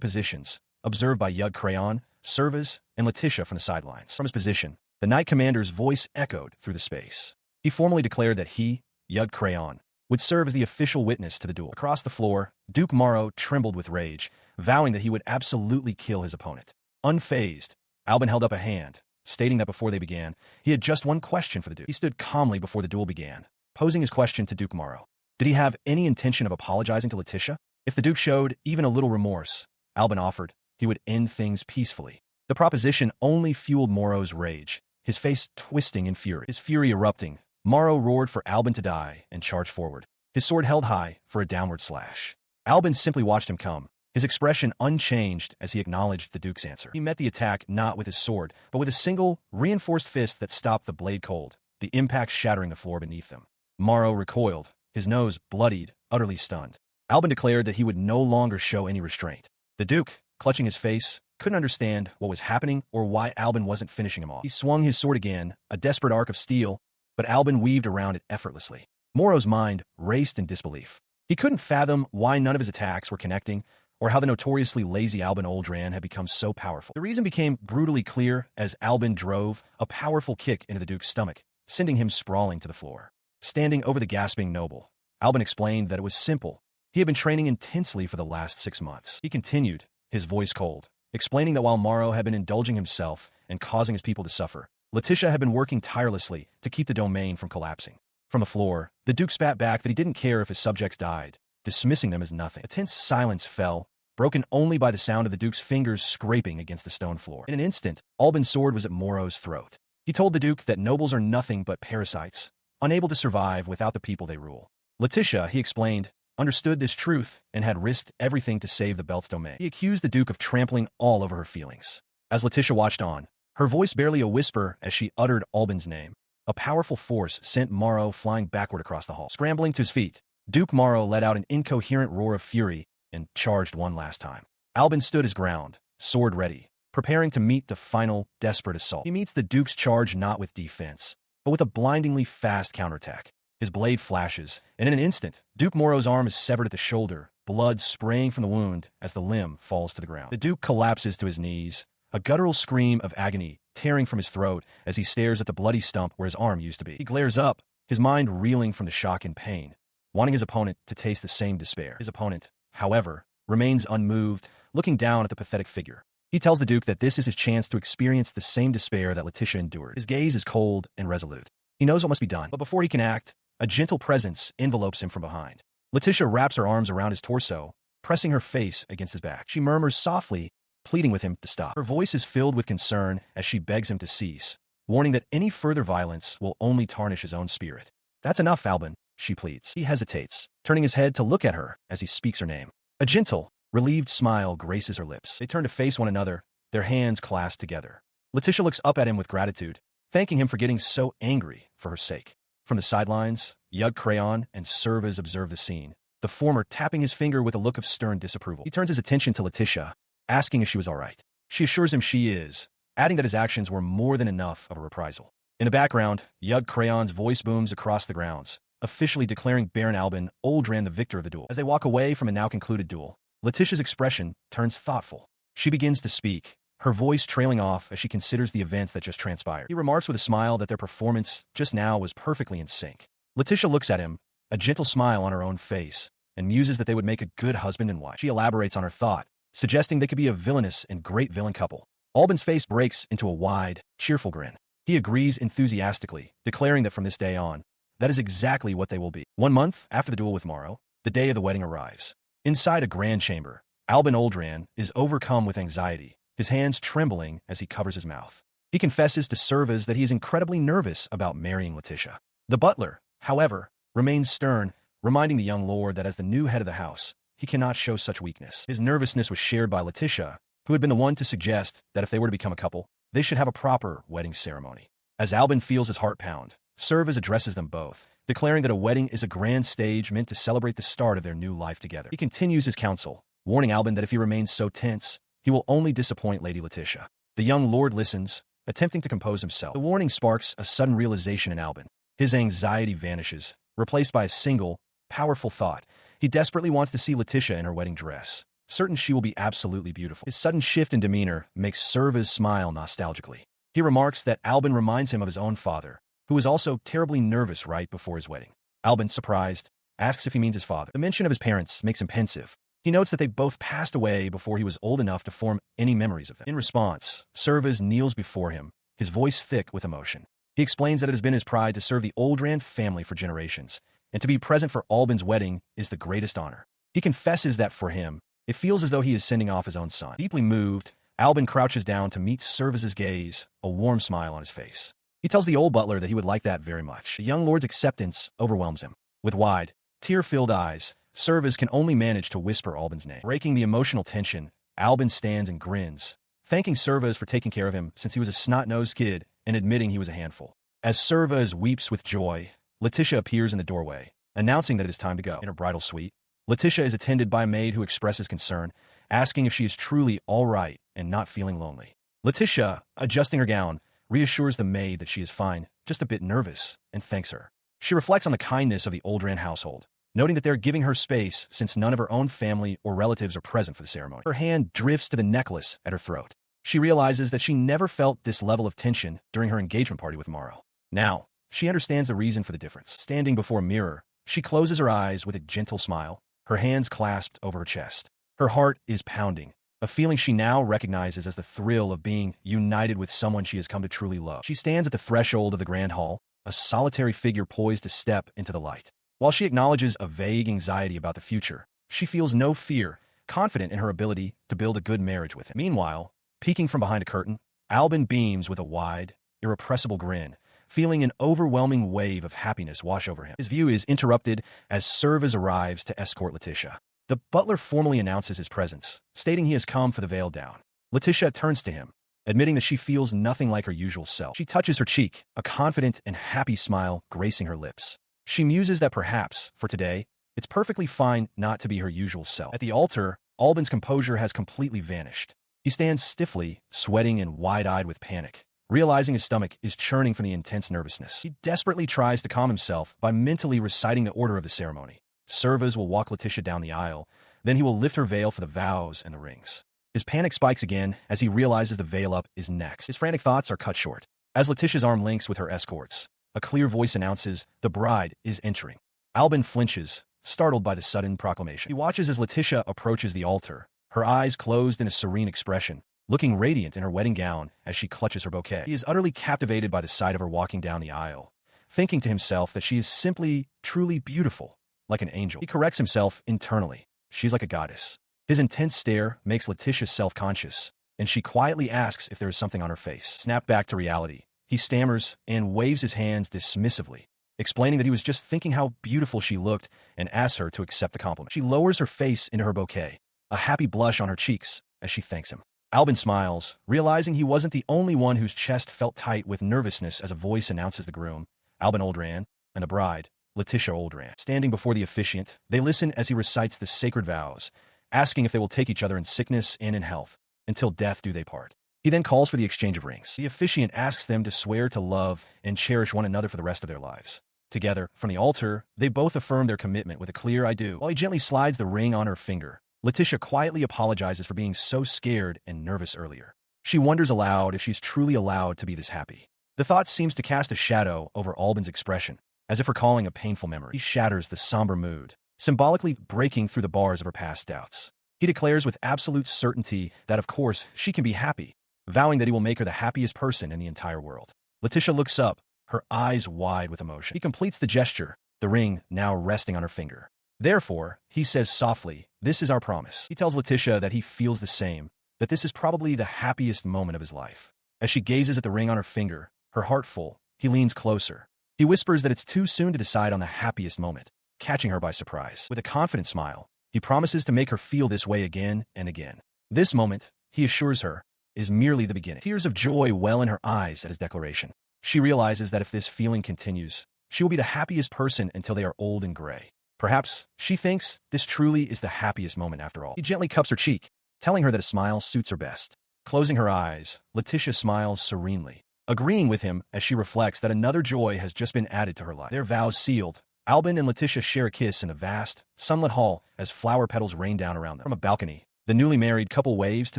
positions, observed by Yug Crayon, Servaz, and Leticia from the sidelines. From his position, the Knight Commander's voice echoed through the space. He formally declared that he, Yug Crayon, would serve as the official witness to the duel. Across the floor, Duke Morrow trembled with rage, vowing that he would absolutely kill his opponent. Unfazed, Alvin held up a hand, stating that before they began, he had just one question for the Duke. He stood calmly before the duel began, posing his question to Duke Morrow. Did he have any intention of apologizing to Leticia? If the Duke showed even a little remorse, Alvin offered, he would end things peacefully. The proposition only fueled Morrow's rage, his face twisting in fury. His fury erupting, Morrow roared for Alvin to die and charged forward, his sword held high for a downward slash. Alvin simply watched him come, his expression unchanged as he acknowledged the Duke's answer. He met the attack not with his sword, but with a single, reinforced fist that stopped the blade cold, the impact shattering the floor beneath them. Morrow recoiled, his nose bloodied, utterly stunned. Alvin declared that he would no longer show any restraint. The Duke, clutching his face, couldn't understand what was happening or why Alvin wasn't finishing him off. He swung his sword again, a desperate arc of steel, but Alvin weaved around it effortlessly. Morrow's mind raced in disbelief. He couldn't fathom why none of his attacks were connecting, or how the notoriously lazy Alvin Oldran had become so powerful. The reason became brutally clear as Alvin drove a powerful kick into the Duke's stomach, sending him sprawling to the floor. Standing over the gasping noble, Alvin explained that it was simple. He had been training intensely for the last 6 months. He continued, his voice cold, explaining that while Morrow had been indulging himself and causing his people to suffer, Leticia had been working tirelessly to keep the domain from collapsing. From the floor, the Duke spat back that he didn't care if his subjects died, dismissing them as nothing. A tense silence fell, broken only by the sound of the Duke's fingers scraping against the stone floor. In an instant, Alvin's sword was at Morrow's throat. He told the Duke that nobles are nothing but parasites, unable to survive without the people they rule. Leticia, he explained, understood this truth and had risked everything to save the belt's domain. He accused the Duke of trampling all over her feelings. As Leticia watched on, her voice barely a whisper as she uttered Alvin's name, a powerful force sent Morrow flying backward across the hall. Scrambling to his feet, Duke Morrow let out an incoherent roar of fury and charged one last time. Alvin stood his ground, sword ready, preparing to meet the final, desperate assault. He meets the Duke's charge not with defense, but with a blindingly fast counterattack. His blade flashes, and in an instant, Duke Morrow's arm is severed at the shoulder, blood spraying from the wound as the limb falls to the ground. The Duke collapses to his knees, a guttural scream of agony tearing from his throat as he stares at the bloody stump where his arm used to be. He glares up, his mind reeling from the shock and pain, wanting his opponent to taste the same despair. His opponent, however, remains unmoved, looking down at the pathetic figure. He tells the Duke that this is his chance to experience the same despair that Leticia endured. His gaze is cold and resolute. He knows what must be done, but before he can act, a gentle presence envelopes him from behind. Leticia wraps her arms around his torso, pressing her face against his back. She murmurs softly, pleading with him to stop. Her voice is filled with concern as she begs him to cease, warning that any further violence will only tarnish his own spirit. That's enough, Alvin, she pleads. He hesitates, turning his head to look at her as he speaks her name. A gentle, relieved smile graces her lips. They turn to face one another, their hands clasped together. Leticia looks up at him with gratitude, thanking him for getting so angry for her sake. From the sidelines, Yug Crayon and Servaz observe the scene, the former tapping his finger with a look of stern disapproval. He turns his attention to Leticia, asking if she was all right. She assures him she is, adding that his actions were more than enough of a reprisal. In the background, Yug Crayon's voice booms across the grounds, officially declaring Baron Alvin Oldran the victor of the duel. As they walk away from a now concluded duel, Leticia's expression turns thoughtful. She begins to speak, her voice trailing off as she considers the events that just transpired. He remarks with a smile that their performance just now was perfectly in sync. Leticia looks at him, a gentle smile on her own face, and muses that they would make a good husband and wife. She elaborates on her thought, suggesting they could be a villainous and great villain couple. Alvin's face breaks into a wide, cheerful grin. He agrees enthusiastically, declaring that from this day on, that is exactly what they will be. 1 month after the duel with Morrow, the day of the wedding arrives. Inside a grand chamber, Alvin Oldran is overcome with anxiety, his hands trembling as he covers his mouth. He confesses to Servaz that he is incredibly nervous about marrying Leticia. The butler, however, remains stern, reminding the young lord that as the new head of the house, he cannot show such weakness. His nervousness was shared by Leticia, who had been the one to suggest that if they were to become a couple, they should have a proper wedding ceremony. As Alvin feels his heart pound, Servaz addresses them both, declaring that a wedding is a grand stage meant to celebrate the start of their new life together. He continues his counsel, warning Alvin that if he remains so tense, he will only disappoint Lady Leticia. The young lord listens, attempting to compose himself. The warning sparks a sudden realization in Alvin. His anxiety vanishes, replaced by a single, powerful thought. He desperately wants to see Leticia in her wedding dress, certain she will be absolutely beautiful. His sudden shift in demeanor makes Serva's smile nostalgically. He remarks that Alvin reminds him of his own father, who was also terribly nervous right before his wedding. Alvin, surprised, asks if he means his father. The mention of his parents makes him pensive. He notes that they both passed away before he was old enough to form any memories of them. In response, Servas kneels before him, his voice thick with emotion. He explains that it has been his pride to serve the Oldran family for generations, and to be present for Alvin's wedding is the greatest honor. He confesses that for him, it feels as though he is sending off his own son. Deeply moved, Alvin crouches down to meet Servas's gaze, a warm smile on his face. He tells the old butler that he would like that very much. The young lord's acceptance overwhelms him. With wide, tear-filled eyes, Servas can only manage to whisper Alvin's name. Breaking the emotional tension, Alvin stands and grins, thanking Servas for taking care of him since he was a snot-nosed kid and admitting he was a handful. As Servas weeps with joy, Leticia appears in the doorway, announcing that it is time to go. In her bridal suite, Leticia is attended by a maid who expresses concern, asking if she is truly all right and not feeling lonely. Leticia, adjusting her gown, reassures the maid that she is fine, just a bit nervous, and thanks her. She reflects on the kindness of the Oldran household, noting that they're giving her space since none of her own family or relatives are present for the ceremony. Her hand drifts to the necklace at her throat. She realizes that she never felt this level of tension during her engagement party with Morrow. Now, she understands the reason for the difference. Standing before a mirror, she closes her eyes with a gentle smile, her hands clasped over her chest. Her heart is pounding, a feeling she now recognizes as the thrill of being united with someone she has come to truly love. She stands at the threshold of the grand hall, a solitary figure poised to step into the light. While she acknowledges a vague anxiety about the future, she feels no fear, confident in her ability to build a good marriage with him. Meanwhile, peeking from behind a curtain, Alvin beams with a wide, irrepressible grin, feeling an overwhelming wave of happiness wash over him. His view is interrupted as Servas arrives to escort Leticia. The butler formally announces his presence, stating he has come for the veil down. Leticia turns to him, admitting that she feels nothing like her usual self. She touches her cheek, a confident and happy smile gracing her lips. She muses that perhaps, for today, it's perfectly fine not to be her usual self. At the altar, Alvin's composure has completely vanished. He stands stiffly, sweating and wide-eyed with panic, realizing his stomach is churning from the intense nervousness. He desperately tries to calm himself by mentally reciting the order of the ceremony. Servas will walk Leticia down the aisle, then he will lift her veil for the vows and the rings. His panic spikes again as he realizes the veil up is next. His frantic thoughts are cut short. As Leticia's arm links with her escorts, a clear voice announces the bride is entering. Alvin flinches, startled by the sudden proclamation. He watches as Leticia approaches the altar, her eyes closed in a serene expression, looking radiant in her wedding gown as she clutches her bouquet. He is utterly captivated by the sight of her walking down the aisle, thinking to himself that she is simply, truly beautiful, like an angel. He corrects himself internally. She's like a goddess. His intense stare makes Leticia self-conscious, and she quietly asks if there is something on her face. Snap back to reality. He stammers and waves his hands dismissively, explaining that he was just thinking how beautiful she looked and asks her to accept the compliment. She lowers her face into her bouquet, a happy blush on her cheeks as she thanks him. Alvin smiles, realizing he wasn't the only one whose chest felt tight with nervousness as a voice announces the groom, Alvin Oldran, and the bride, Leticia Oldran. Standing before the officiant, they listen as he recites the sacred vows, asking if they will take each other in sickness and in health, until death do they part. He then calls for the exchange of rings. The officiant asks them to swear to love and cherish one another for the rest of their lives. Together, from the altar, they both affirm their commitment with a clear I do. While he gently slides the ring on her finger, Leticia quietly apologizes for being so scared and nervous earlier. She wonders aloud if she's truly allowed to be this happy. The thought seems to cast a shadow over Alvin's expression, as if recalling a painful memory. He shatters the somber mood, symbolically breaking through the bars of her past doubts. He declares with absolute certainty that, of course, she can be happy, vowing that he will make her the happiest person in the entire world. Leticia looks up, her eyes wide with emotion. He completes the gesture, the ring now resting on her finger. Therefore, he says softly, "This is our promise." He tells Leticia that he feels the same, that this is probably the happiest moment of his life. As she gazes at the ring on her finger, her heart full, he leans closer. He whispers that it's too soon to decide on the happiest moment, catching her by surprise. With a confident smile, he promises to make her feel this way again and again. This moment, he assures her, is merely the beginning. Tears of joy well in her eyes at his declaration. She realizes that if this feeling continues, she will be the happiest person until they are old and gray. Perhaps, she thinks, this truly is the happiest moment after all. He gently cups her cheek, telling her that a smile suits her best. Closing her eyes, Leticia smiles serenely, agreeing with him as she reflects that another joy has just been added to her life. Their vows sealed, Alvin and Leticia share a kiss in a vast, sunlit hall as flower petals rain down around them. From a balcony, the newly married couple waves to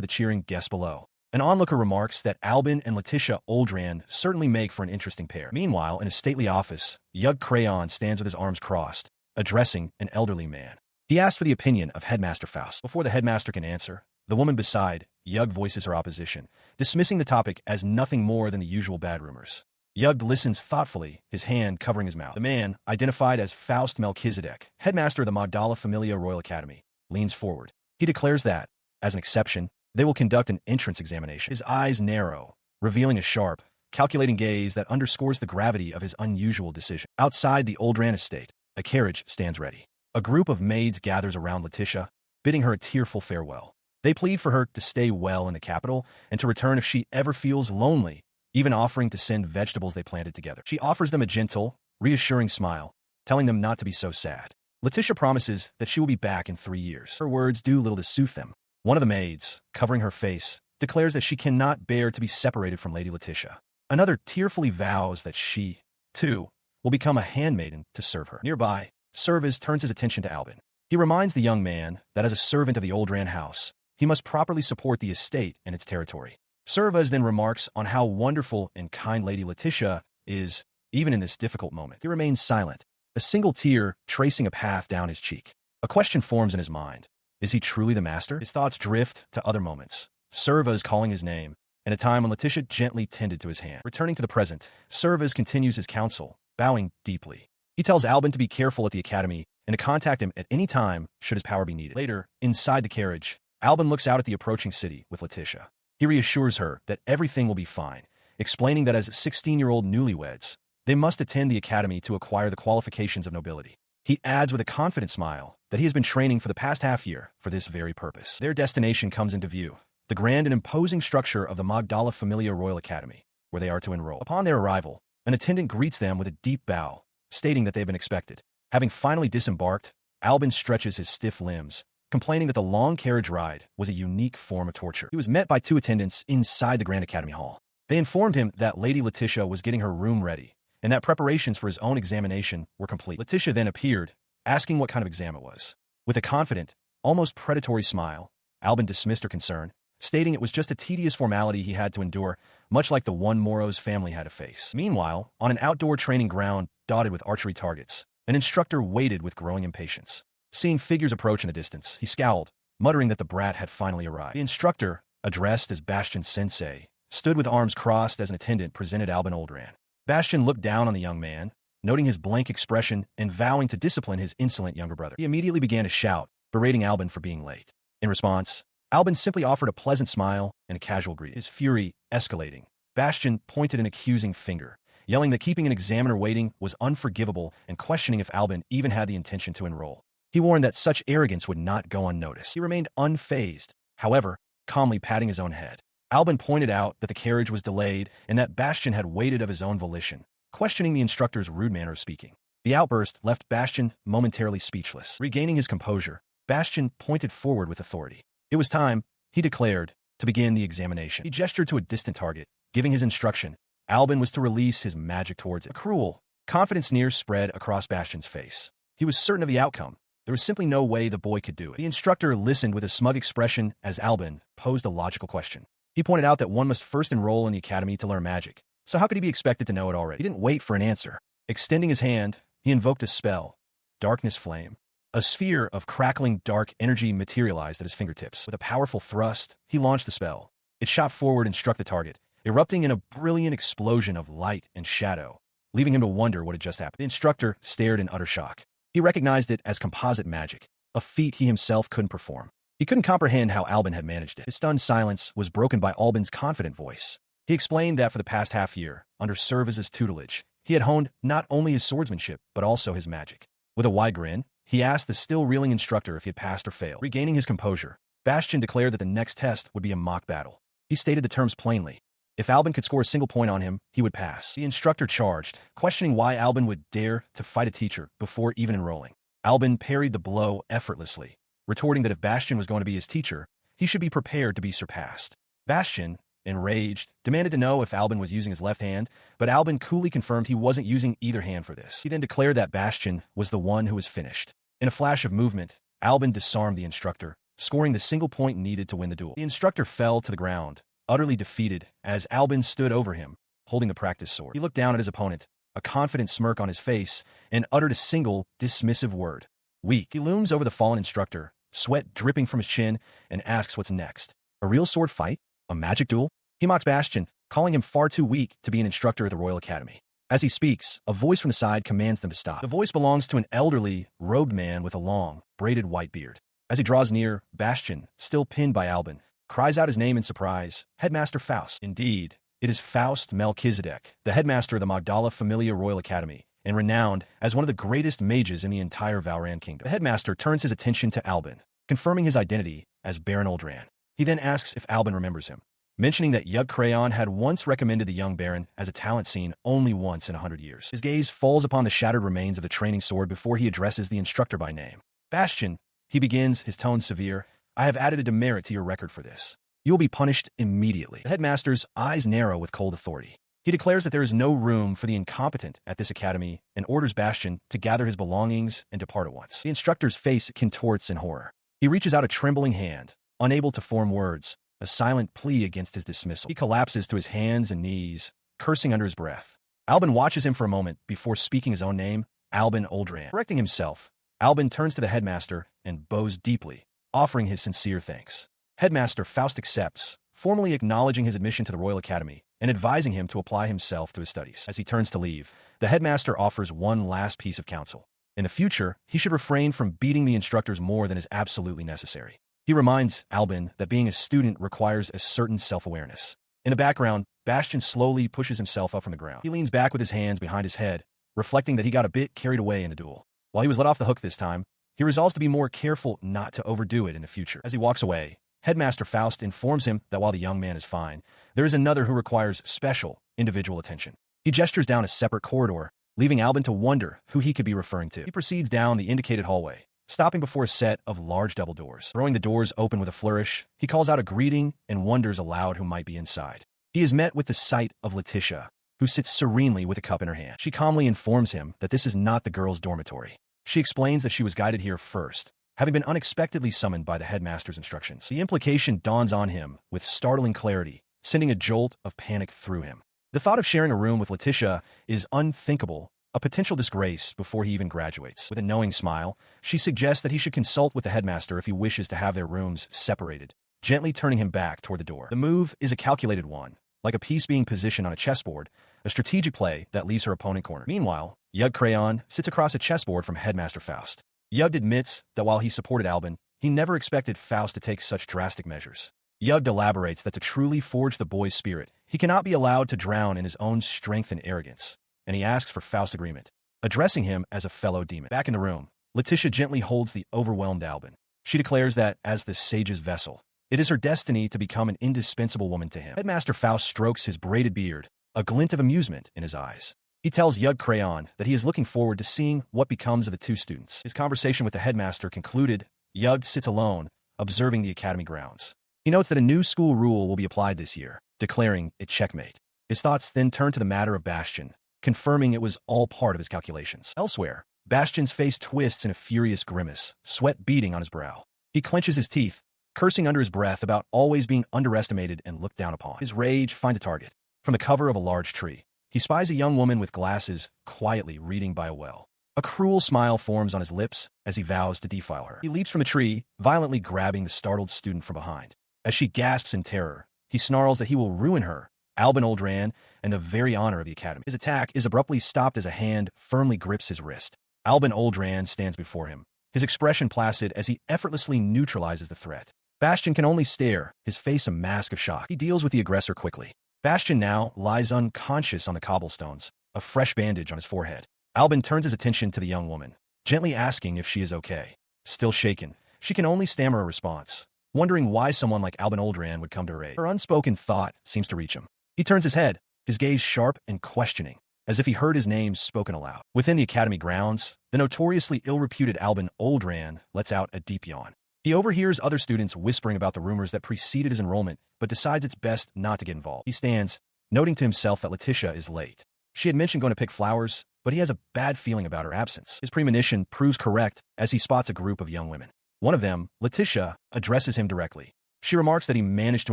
the cheering guests below. An onlooker remarks that Alvin and Leticia Oldran certainly make for an interesting pair. Meanwhile, in a stately office, Yug Crayon stands with his arms crossed, addressing an elderly man. He asks for the opinion of Headmaster Faust. Before the headmaster can answer, the woman beside Yug voices her opposition, dismissing the topic as nothing more than the usual bad rumors. Yug listens thoughtfully, his hand covering his mouth. The man, identified as Faust Melchizedek, headmaster of the Magdala Familia Royal Academy, leans forward. He declares that, as an exception, they will conduct an entrance examination. His eyes narrow, revealing a sharp, calculating gaze that underscores the gravity of his unusual decision. Outside the Oldran estate, a carriage stands ready. A group of maids gathers around Leticia, bidding her a tearful farewell. They plead for her to stay well in the capital and to return if she ever feels lonely, even offering to send vegetables they planted together. She offers them a gentle, reassuring smile, telling them not to be so sad. Leticia promises that she will be back in 3 years. Her words do little to soothe them. One of the maids, covering her face, declares that she cannot bear to be separated from Lady Leticia. Another tearfully vows that she, too, will become a handmaiden to serve her. Nearby, Servaz turns his attention to Alvin. He reminds the young man that as a servant of the Oldran house, he must properly support the estate and its territory. Servaz then remarks on how wonderful and kind Lady Leticia is, even in this difficult moment. He remains silent, a single tear tracing a path down his cheek. A question forms in his mind. Is he truly the master? His thoughts drift to other moments. Servaz calling his name, and a time when Leticia gently tended to his hand. Returning to the present, Servaz continues his counsel, bowing deeply. He tells Alvin to be careful at the academy and to contact him at any time should his power be needed. Later, inside the carriage, Alvin looks out at the approaching city with Leticia. He reassures her that everything will be fine, explaining that as 16-year-old newlyweds, they must attend the academy to acquire the qualifications of nobility. He adds with a confident smile that he has been training for the past half-year for this very purpose. Their destination comes into view, the grand and imposing structure of the Magdala Familia Royal Academy, where they are to enroll. Upon their arrival, an attendant greets them with a deep bow, stating that they have been expected. Having finally disembarked, Alvin stretches his stiff limbs, complaining that the long carriage ride was a unique form of torture. He was met by 2 attendants inside the Grand Academy Hall. They informed him that Lady Leticia was getting her room ready, and that preparations for his own examination were complete. Leticia then appeared, asking what kind of exam it was. With a confident, almost predatory smile, Alvin dismissed her concern, stating it was just a tedious formality he had to endure, much like the one Moro's family had to face. Meanwhile, on an outdoor training ground dotted with archery targets, an instructor waited with growing impatience. Seeing figures approach in the distance, he scowled, muttering that the brat had finally arrived. The instructor, addressed as Bastion Sensei, stood with arms crossed as an attendant presented Alvin Oldran. Bastion looked down on the young man, noting his blank expression and vowing to discipline his insolent younger brother. He immediately began to shout, berating Alvin for being late. In response, Alvin simply offered a pleasant smile and a casual greeting. His fury escalating, Bastion pointed an accusing finger, yelling that keeping an examiner waiting was unforgivable and questioning if Alvin even had the intention to enroll. He warned that such arrogance would not go unnoticed. He remained unfazed, however, calmly patting his own head. Alvin pointed out that the carriage was delayed and that Bastion had waited of his own volition, questioning the instructor's rude manner of speaking. The outburst left Bastion momentarily speechless. Regaining his composure, Bastion pointed forward with authority. It was time, he declared, to begin the examination. He gestured to a distant target, giving his instruction. Alvin was to release his magic towards it. A cruel, confident sneer spread across Bastion's face. He was certain of the outcome. There was simply no way the boy could do it. The instructor listened with a smug expression as Alvin posed a logical question. He pointed out that one must first enroll in the academy to learn magic, so how could he be expected to know it already? He didn't wait for an answer. Extending his hand, he invoked a spell, Darkness Flame. A sphere of crackling dark energy materialized at his fingertips. With a powerful thrust, he launched the spell. It shot forward and struck the target, erupting in a brilliant explosion of light and shadow, leaving him to wonder what had just happened. The instructor stared in utter shock. He recognized it as composite magic, a feat he himself couldn't perform. He couldn't comprehend how Alvin had managed it. His stunned silence was broken by Alvin's confident voice. He explained that for the past half-year, under Servaz's tutelage, he had honed not only his swordsmanship, but also his magic. With a wide grin, he asked the still-reeling instructor if he had passed or failed. Regaining his composure, Bastion declared that the next test would be a mock battle. He stated the terms plainly. If Alvin could score a single point on him, he would pass. The instructor charged, questioning why Alvin would dare to fight a teacher before even enrolling. Alvin parried the blow effortlessly, retorting that if Bastion was going to be his teacher, he should be prepared to be surpassed. Bastion, enraged, demanded to know if Alvin was using his left hand, but Alvin coolly confirmed he wasn't using either hand for this. He then declared that Bastian was the one who was finished. In a flash of movement, Alvin disarmed the instructor, scoring the single point needed to win the duel. The instructor fell to the ground, utterly defeated, as Alvin stood over him, holding the practice sword. He looked down at his opponent, a confident smirk on his face, and uttered a single, dismissive word. Weak. He looms over the fallen instructor, sweat dripping from his chin, and asks what's next. A real sword fight? A magic duel? He mocks Bastian, calling him far too weak to be an instructor at the Royal Academy. As he speaks, a voice from the side commands them to stop. The voice belongs to an elderly, robed man with a long, braided white beard. As he draws near, Bastian, still pinned by Alvin, cries out his name in surprise, Headmaster Faust. Indeed, it is Faust Melchizedek, the headmaster of the Magdala Familia Royal Academy, and renowned as one of the greatest mages in the entire Valran kingdom. The headmaster turns his attention to Alvin, confirming his identity as Baron Oldran. He then asks if Alvin remembers him, mentioning that Yug Crayon had once recommended the young Baron as a talent seen only once in 100 years. His gaze falls upon the shattered remains of the training sword before he addresses the instructor by name. Bastian, he begins, his tone severe, I have added a demerit to your record for this. You will be punished immediately. The headmaster's eyes narrow with cold authority. He declares that there is no room for the incompetent at this academy and orders Bastian to gather his belongings and depart at once. The instructor's face contorts in horror. He reaches out a trembling hand, unable to form words, a silent plea against his dismissal. He collapses to his hands and knees, cursing under his breath. Alvin watches him for a moment before speaking his own name, Alvin Oldran. Correcting himself, Alvin turns to the headmaster and bows deeply, offering his sincere thanks. Headmaster Faust accepts, formally acknowledging his admission to the Royal Academy and advising him to apply himself to his studies. As he turns to leave, the headmaster offers one last piece of counsel. In the future, he should refrain from beating the instructors more than is absolutely necessary. He reminds Alvin that being a student requires a certain self-awareness. In the background, Bastian slowly pushes himself up from the ground. He leans back with his hands behind his head, reflecting that he got a bit carried away in the duel. While he was let off the hook this time, he resolves to be more careful not to overdo it in the future. As he walks away, Headmaster Faust informs him that while the young man is fine, there is another who requires special, individual attention. He gestures down a separate corridor, leaving Alvin to wonder who he could be referring to. He proceeds down the indicated hallway, stopping before a set of large double doors. Throwing the doors open with a flourish, he calls out a greeting and wonders aloud who might be inside. He is met with the sight of Leticia, who sits serenely with a cup in her hand. She calmly informs him that this is not the girls' dormitory. She explains that she was guided here first, having been unexpectedly summoned by the headmaster's instructions. The implication dawns on him with startling clarity, sending a jolt of panic through him. The thought of sharing a room with Leticia is unthinkable, a potential disgrace before he even graduates. With a knowing smile, she suggests that he should consult with the headmaster if he wishes to have their rooms separated, gently turning him back toward the door. The move is a calculated one, like a piece being positioned on a chessboard, a strategic play that leaves her opponent cornered. Meanwhile, Yug Crayon sits across a chessboard from Headmaster Faust. Yug admits that while he supported Alvin, he never expected Faust to take such drastic measures. Yug elaborates that to truly forge the boy's spirit, he cannot be allowed to drown in his own strength and arrogance, and he asks for Faust's agreement, addressing him as a fellow demon. Back in the room, Leticia gently holds the overwhelmed Alvin. She declares that, as the sage's vessel, it is her destiny to become an indispensable woman to him. Headmaster Faust strokes his braided beard, a glint of amusement in his eyes. He tells Yug Crayon that he is looking forward to seeing what becomes of the two students. His conversation with the headmaster concluded, Yug sits alone, observing the academy grounds. He notes that a new school rule will be applied this year, declaring it checkmate. His thoughts then turn to the matter of Bastian, confirming it was all part of his calculations. Elsewhere, Bastian's face twists in a furious grimace, sweat beading on his brow. He clenches his teeth, cursing under his breath about always being underestimated and looked down upon. His rage finds a target. From the cover of a large tree, he spies a young woman with glasses quietly reading by a well. A cruel smile forms on his lips as he vows to defile her. He leaps from the tree, violently grabbing the startled student from behind. As she gasps in terror, he snarls that he will ruin her, Alvin Oldran, and the very honor of the academy. His attack is abruptly stopped as a hand firmly grips his wrist. Alvin Oldran stands before him, his expression placid as he effortlessly neutralizes the threat. Bastian can only stare, his face a mask of shock. He deals with the aggressor quickly. Bastian now lies unconscious on the cobblestones, a fresh bandage on his forehead. Alvin turns his attention to the young woman, gently asking if she is okay. Still shaken, she can only stammer a response, wondering why someone like Alvin Oldran would come to her aid. Her unspoken thought seems to reach him. He turns his head, his gaze sharp and questioning, as if he heard his name spoken aloud. Within the academy grounds, the notoriously ill-reputed Alvin Oldran lets out a deep yawn. He overhears other students whispering about the rumors that preceded his enrollment, but decides it's best not to get involved. He stands, noting to himself that Leticia is late. She had mentioned going to pick flowers, but he has a bad feeling about her absence. His premonition proves correct as he spots a group of young women. One of them, Leticia, addresses him directly. She remarks that he managed to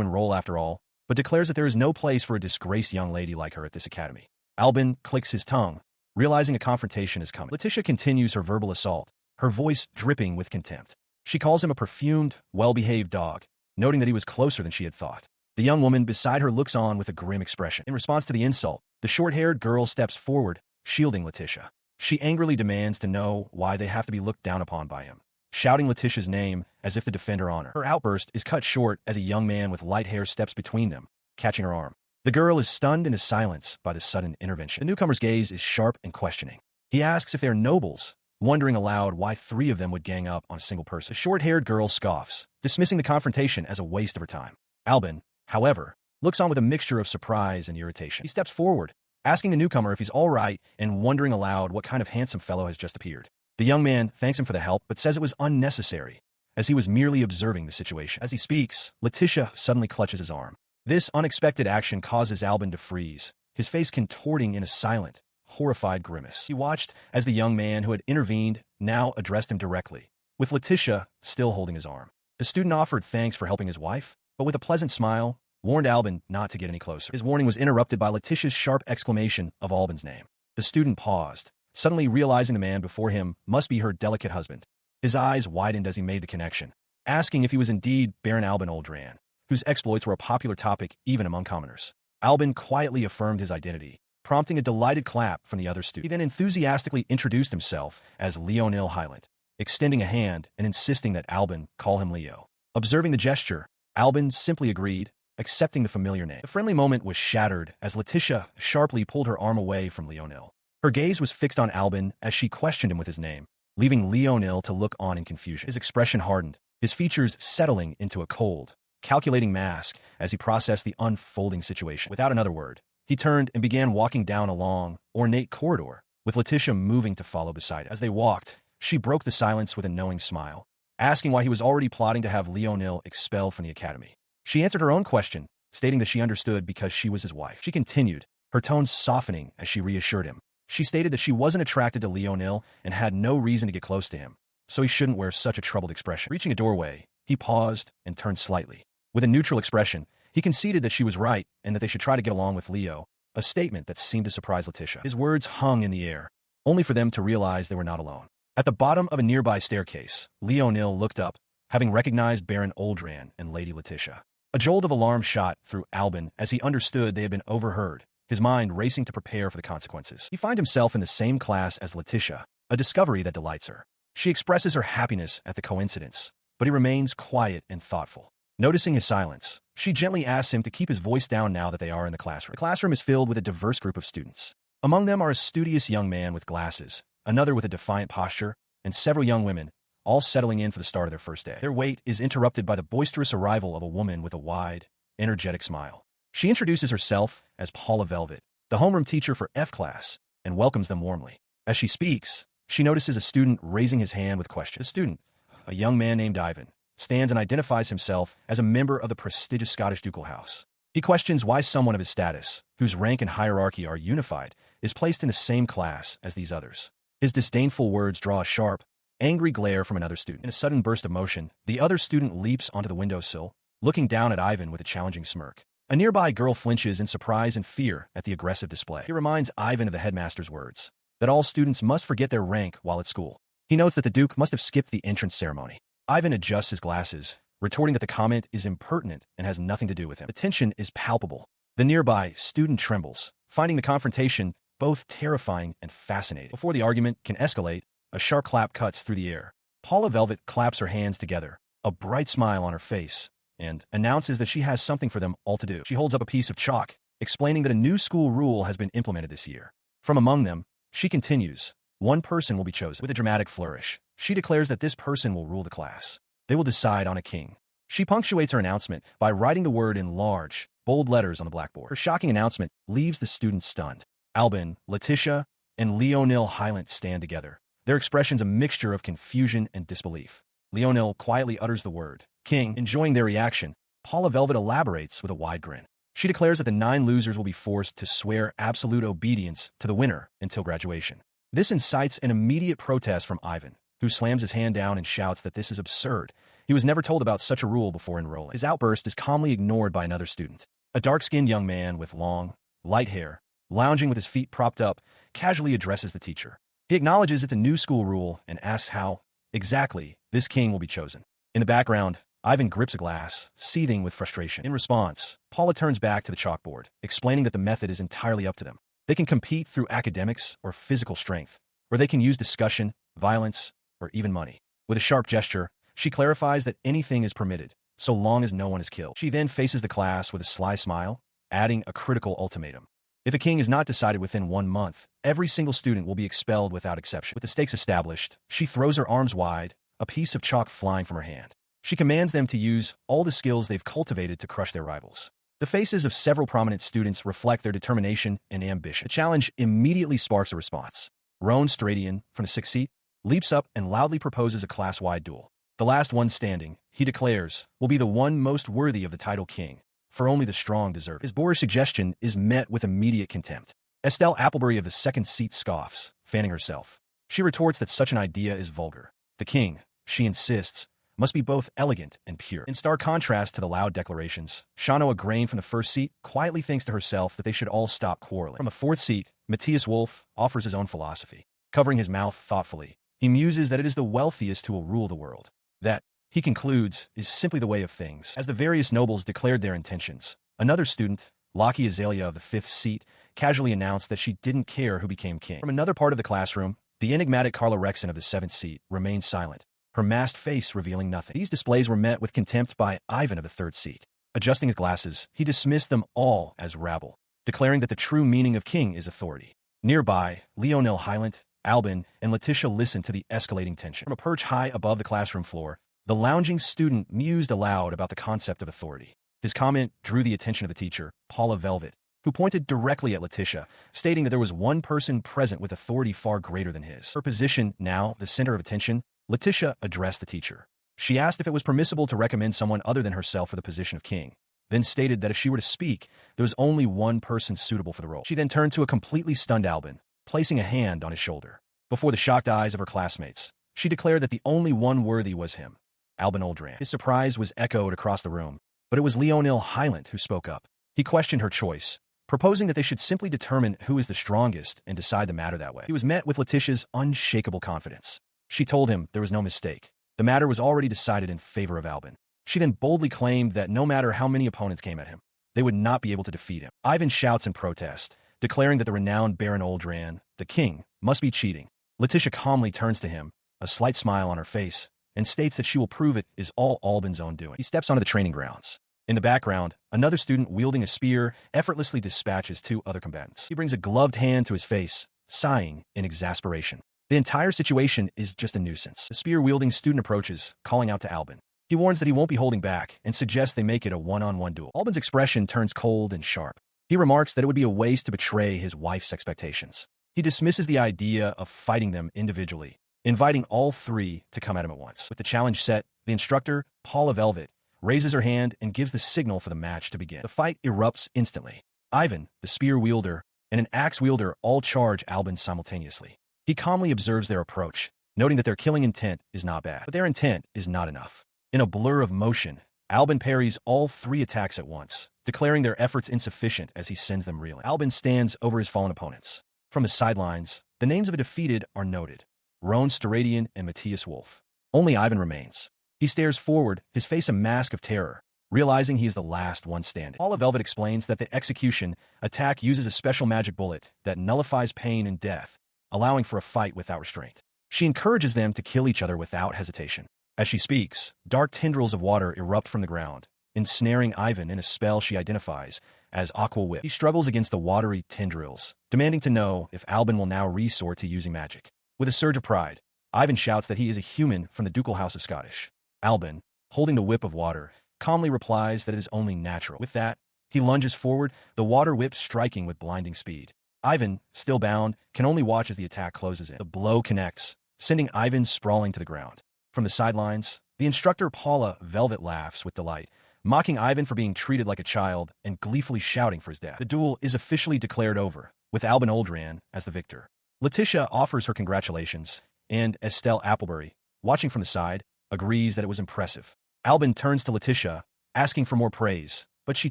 enroll after all, but declares that there is no place for a disgraced young lady like her at this academy. Alvin clicks his tongue, realizing a confrontation is coming. Leticia continues her verbal assault, her voice dripping with contempt. She calls him a perfumed, well-behaved dog, noting that he was closer than she had thought. The young woman beside her looks on with a grim expression. In response to the insult, the short-haired girl steps forward, shielding Leticia. She angrily demands to know why they have to be looked down upon by him, shouting Leticia's name as if to defend her honor. Her outburst is cut short as a young man with light hair steps between them, catching her arm. The girl is stunned into silence by the sudden intervention. The newcomer's gaze is sharp and questioning. He asks if they are nobles, wondering aloud why 3 of them would gang up on a single person. The short-haired girl scoffs, dismissing the confrontation as a waste of her time. Alvin, however, looks on with a mixture of surprise and irritation. He steps forward, asking the newcomer if he's all right and wondering aloud what kind of handsome fellow has just appeared. The young man thanks him for the help but says it was unnecessary, as he was merely observing the situation. As he speaks, Leticia suddenly clutches his arm. This unexpected action causes Alvin to freeze, his face contorting in a silent, horrified grimace. He watched as the young man who had intervened now addressed him directly, with Leticia still holding his arm. The student offered thanks for helping his wife, but with a pleasant smile, warned Alvin not to get any closer. His warning was interrupted by Leticia's sharp exclamation of Alvin's name. The student paused, suddenly realizing the man before him must be her delicate husband. His eyes widened as he made the connection, asking if he was indeed Baron Alvin Oldran, whose exploits were a popular topic even among commoners. Alvin quietly affirmed his identity, prompting a delighted clap from the other student. He then enthusiastically introduced himself as Leonil Highland, extending a hand and insisting that Alvin call him Leo. Observing the gesture, Alvin simply agreed, accepting the familiar name. The friendly moment was shattered as Leticia sharply pulled her arm away from Leonil. Her gaze was fixed on Alvin as she questioned him with his name, leaving Leonil to look on in confusion. His expression hardened, his features settling into a cold, calculating mask as he processed the unfolding situation. Without another word, he turned and began walking down a long, ornate corridor, with Leticia moving to follow beside him. As they walked, she broke the silence with a knowing smile, asking why he was already plotting to have Leonil expelled from the academy. She answered her own question, stating that she understood because she was his wife. She continued, her tone softening as she reassured him. She stated that she wasn't attracted to Leonil and had no reason to get close to him, so he shouldn't wear such a troubled expression. Reaching a doorway, he paused and turned slightly. With a neutral expression, he conceded that she was right and that they should try to get along with Leo, a statement that seemed to surprise Leticia. His words hung in the air, only for them to realize they were not alone. At the bottom of a nearby staircase, Leonil looked up, having recognized Baron Oldran and Lady Leticia. A jolt of alarm shot through Alvin as he understood they had been overheard, his mind racing to prepare for the consequences. He finds himself in the same class as Leticia, a discovery that delights her. She expresses her happiness at the coincidence, but he remains quiet and thoughtful. Noticing his silence, she gently asks him to keep his voice down now that they are in the classroom. The classroom is filled with a diverse group of students. Among them are a studious young man with glasses, another with a defiant posture, and several young women, all settling in for the start of their first day. Their wait is interrupted by the boisterous arrival of a woman with a wide, energetic smile. She introduces herself as Paula Velvet, the homeroom teacher for F class, and welcomes them warmly. As she speaks, she notices a student raising his hand with questions. The student, a young man named Ivan, stands and identifies himself as a member of the prestigious Scottish ducal house. He questions why someone of his status, whose rank and hierarchy are unified, is placed in the same class as these others. His disdainful words draw a sharp, angry glare from another student. In a sudden burst of motion, the other student leaps onto the windowsill, looking down at Ivan with a challenging smirk. A nearby girl flinches in surprise and fear at the aggressive display. He reminds Ivan of the headmaster's words, that all students must forget their rank while at school. He notes that the Duke must have skipped the entrance ceremony. Ivan adjusts his glasses, retorting that the comment is impertinent and has nothing to do with him. The tension is palpable. The nearby student trembles, finding the confrontation both terrifying and fascinating. Before the argument can escalate, a sharp clap cuts through the air. Paula Velvet claps her hands together, a bright smile on her face, and announces that she has something for them all to do. She holds up a piece of chalk, explaining that a new school rule has been implemented this year. From among them, she continues, one person will be chosen. With a dramatic flourish, she declares that this person will rule the class. They will decide on a king. She punctuates her announcement by writing the word in large, bold letters on the blackboard. Her shocking announcement leaves the students stunned. Alvin, Leticia, and Leonil Highland stand together, their expressions a mixture of confusion and disbelief. Leonel quietly utters the word, King. Enjoying their reaction, Paula Velvet elaborates with a wide grin. She declares that the 9 losers will be forced to swear absolute obedience to the winner until graduation. This incites an immediate protest from Ivan, who slams his hand down and shouts that this is absurd. He was never told about such a rule before enrolling. His outburst is calmly ignored by another student. A dark-skinned young man with long, light hair, lounging with his feet propped up, casually addresses the teacher. He acknowledges it's a new school rule and asks how, exactly, this king will be chosen. In the background, Ivan grips a glass, seething with frustration. In response, Paula turns back to the chalkboard, explaining that the method is entirely up to them. They can compete through academics or physical strength, or they can use discussion, violence, or even money. With a sharp gesture, she clarifies that anything is permitted, so long as no one is killed. She then faces the class with a sly smile, adding a critical ultimatum. If a king is not decided within 1 month, every single student will be expelled without exception. With the stakes established, she throws her arms wide, a piece of chalk flying from her hand. She commands them to use all the skills they've cultivated to crush their rivals. The faces of several prominent students reflect their determination and ambition. The challenge immediately sparks a response. Roan Stradian, from the 6th seat, leaps up and loudly proposes a class-wide duel. The last one standing, he declares, will be the one most worthy of the title king, for only the strong deserve it. His boorish suggestion is met with immediate contempt. Estelle Applebury of the 2nd seat scoffs, fanning herself. She retorts that such an idea is vulgar. The king, she insists, must be both elegant and pure. In stark contrast to the loud declarations, Shano Grain from the 1st seat quietly thinks to herself that they should all stop quarreling. From the 4th seat, Matthias Wolff offers his own philosophy. Covering his mouth thoughtfully, he muses that it is the wealthiest who will rule the world. That, he concludes, is simply the way of things. As the various nobles declared their intentions, another student, Lockie Azalea of the 5th seat, casually announced that she didn't care who became king. From another part of the classroom, the enigmatic Carla Rexon of the 7th seat remained silent, her masked face revealing nothing. These displays were met with contempt by Ivan of the 3rd seat. Adjusting his glasses, he dismissed them all as rabble, declaring that the true meaning of king is authority. Nearby, Leonel Hylant, Alvin, and Leticia listened to the escalating tension. From a perch high above the classroom floor, the lounging student mused aloud about the concept of authority. His comment drew the attention of the teacher, Paula Velvet, who pointed directly at Leticia, stating that there was one person present with authority far greater than his. Her position, now the center of attention, Leticia addressed the teacher. She asked if it was permissible to recommend someone other than herself for the position of king, then stated that if she were to speak, there was only one person suitable for the role. She then turned to a completely stunned Alvin, placing a hand on his shoulder. Before the shocked eyes of her classmates, she declared that the only one worthy was him, Alvin Oldran. His surprise was echoed across the room, but it was Leonel Hylant who spoke up. He questioned her choice, proposing that they should simply determine who is the strongest and decide the matter that way. He was met with Leticia's unshakable confidence. She told him there was no mistake. The matter was already decided in favor of Alvin. She then boldly claimed that no matter how many opponents came at him, they would not be able to defeat him. Ivan shouts in protest, declaring that the renowned Baron Oldran, the king, must be cheating. Leticia calmly turns to him, a slight smile on her face, and states that she will prove it is all Alvin's own doing. He steps onto the training grounds. In the background, another student wielding a spear effortlessly dispatches 2 other combatants. He brings a gloved hand to his face, sighing in exasperation. The entire situation is just a nuisance. The spear-wielding student approaches, calling out to Alvin. He warns that he won't be holding back and suggests they make it a one-on-one duel. Alvin's expression turns cold and sharp. He remarks that it would be a waste to betray his wife's expectations. He dismisses the idea of fighting them individually, inviting all 3 to come at him at once. With the challenge set, the instructor, Paula Velvet, raises her hand and gives the signal for the match to begin. The fight erupts instantly. Ivan, the spear wielder, and an axe wielder all charge Alvin simultaneously. He calmly observes their approach, noting that their killing intent is not bad, but their intent is not enough. In a blur of motion, Alvin parries all 3 attacks at once, declaring their efforts insufficient as he sends them reeling. Alvin stands over his fallen opponents. From the sidelines, the names of the defeated are noted: Roan Stradian and Matthias Wolff. Only Ivan remains. He stares forward, his face a mask of terror, realizing he is the last one standing. Paula Velvet explains that the execution attack uses a special magic bullet that nullifies pain and death, allowing for a fight without restraint. She encourages them to kill each other without hesitation. As she speaks, dark tendrils of water erupt from the ground, ensnaring Ivan in a spell she identifies as Aqua Whip. He struggles against the watery tendrils, demanding to know if Alvin will now resort to using magic. With a surge of pride, Ivan shouts that he is a human from the ducal house of Scottish. Alvin, holding the whip of water, calmly replies that it is only natural. With that, he lunges forward, the water whip striking with blinding speed. Ivan, still bound, can only watch as the attack closes in. The blow connects, sending Ivan sprawling to the ground. From the sidelines, The instructor Paula Velvet laughs with delight, mocking Ivan for being treated like a child and gleefully shouting for his death. The duel is officially declared over, with Alvin Oldran as the victor. Leticia offers her congratulations, and Estelle Applebury, watching from the side, agrees that it was impressive. Alvin turns to Leticia, asking for more praise, but she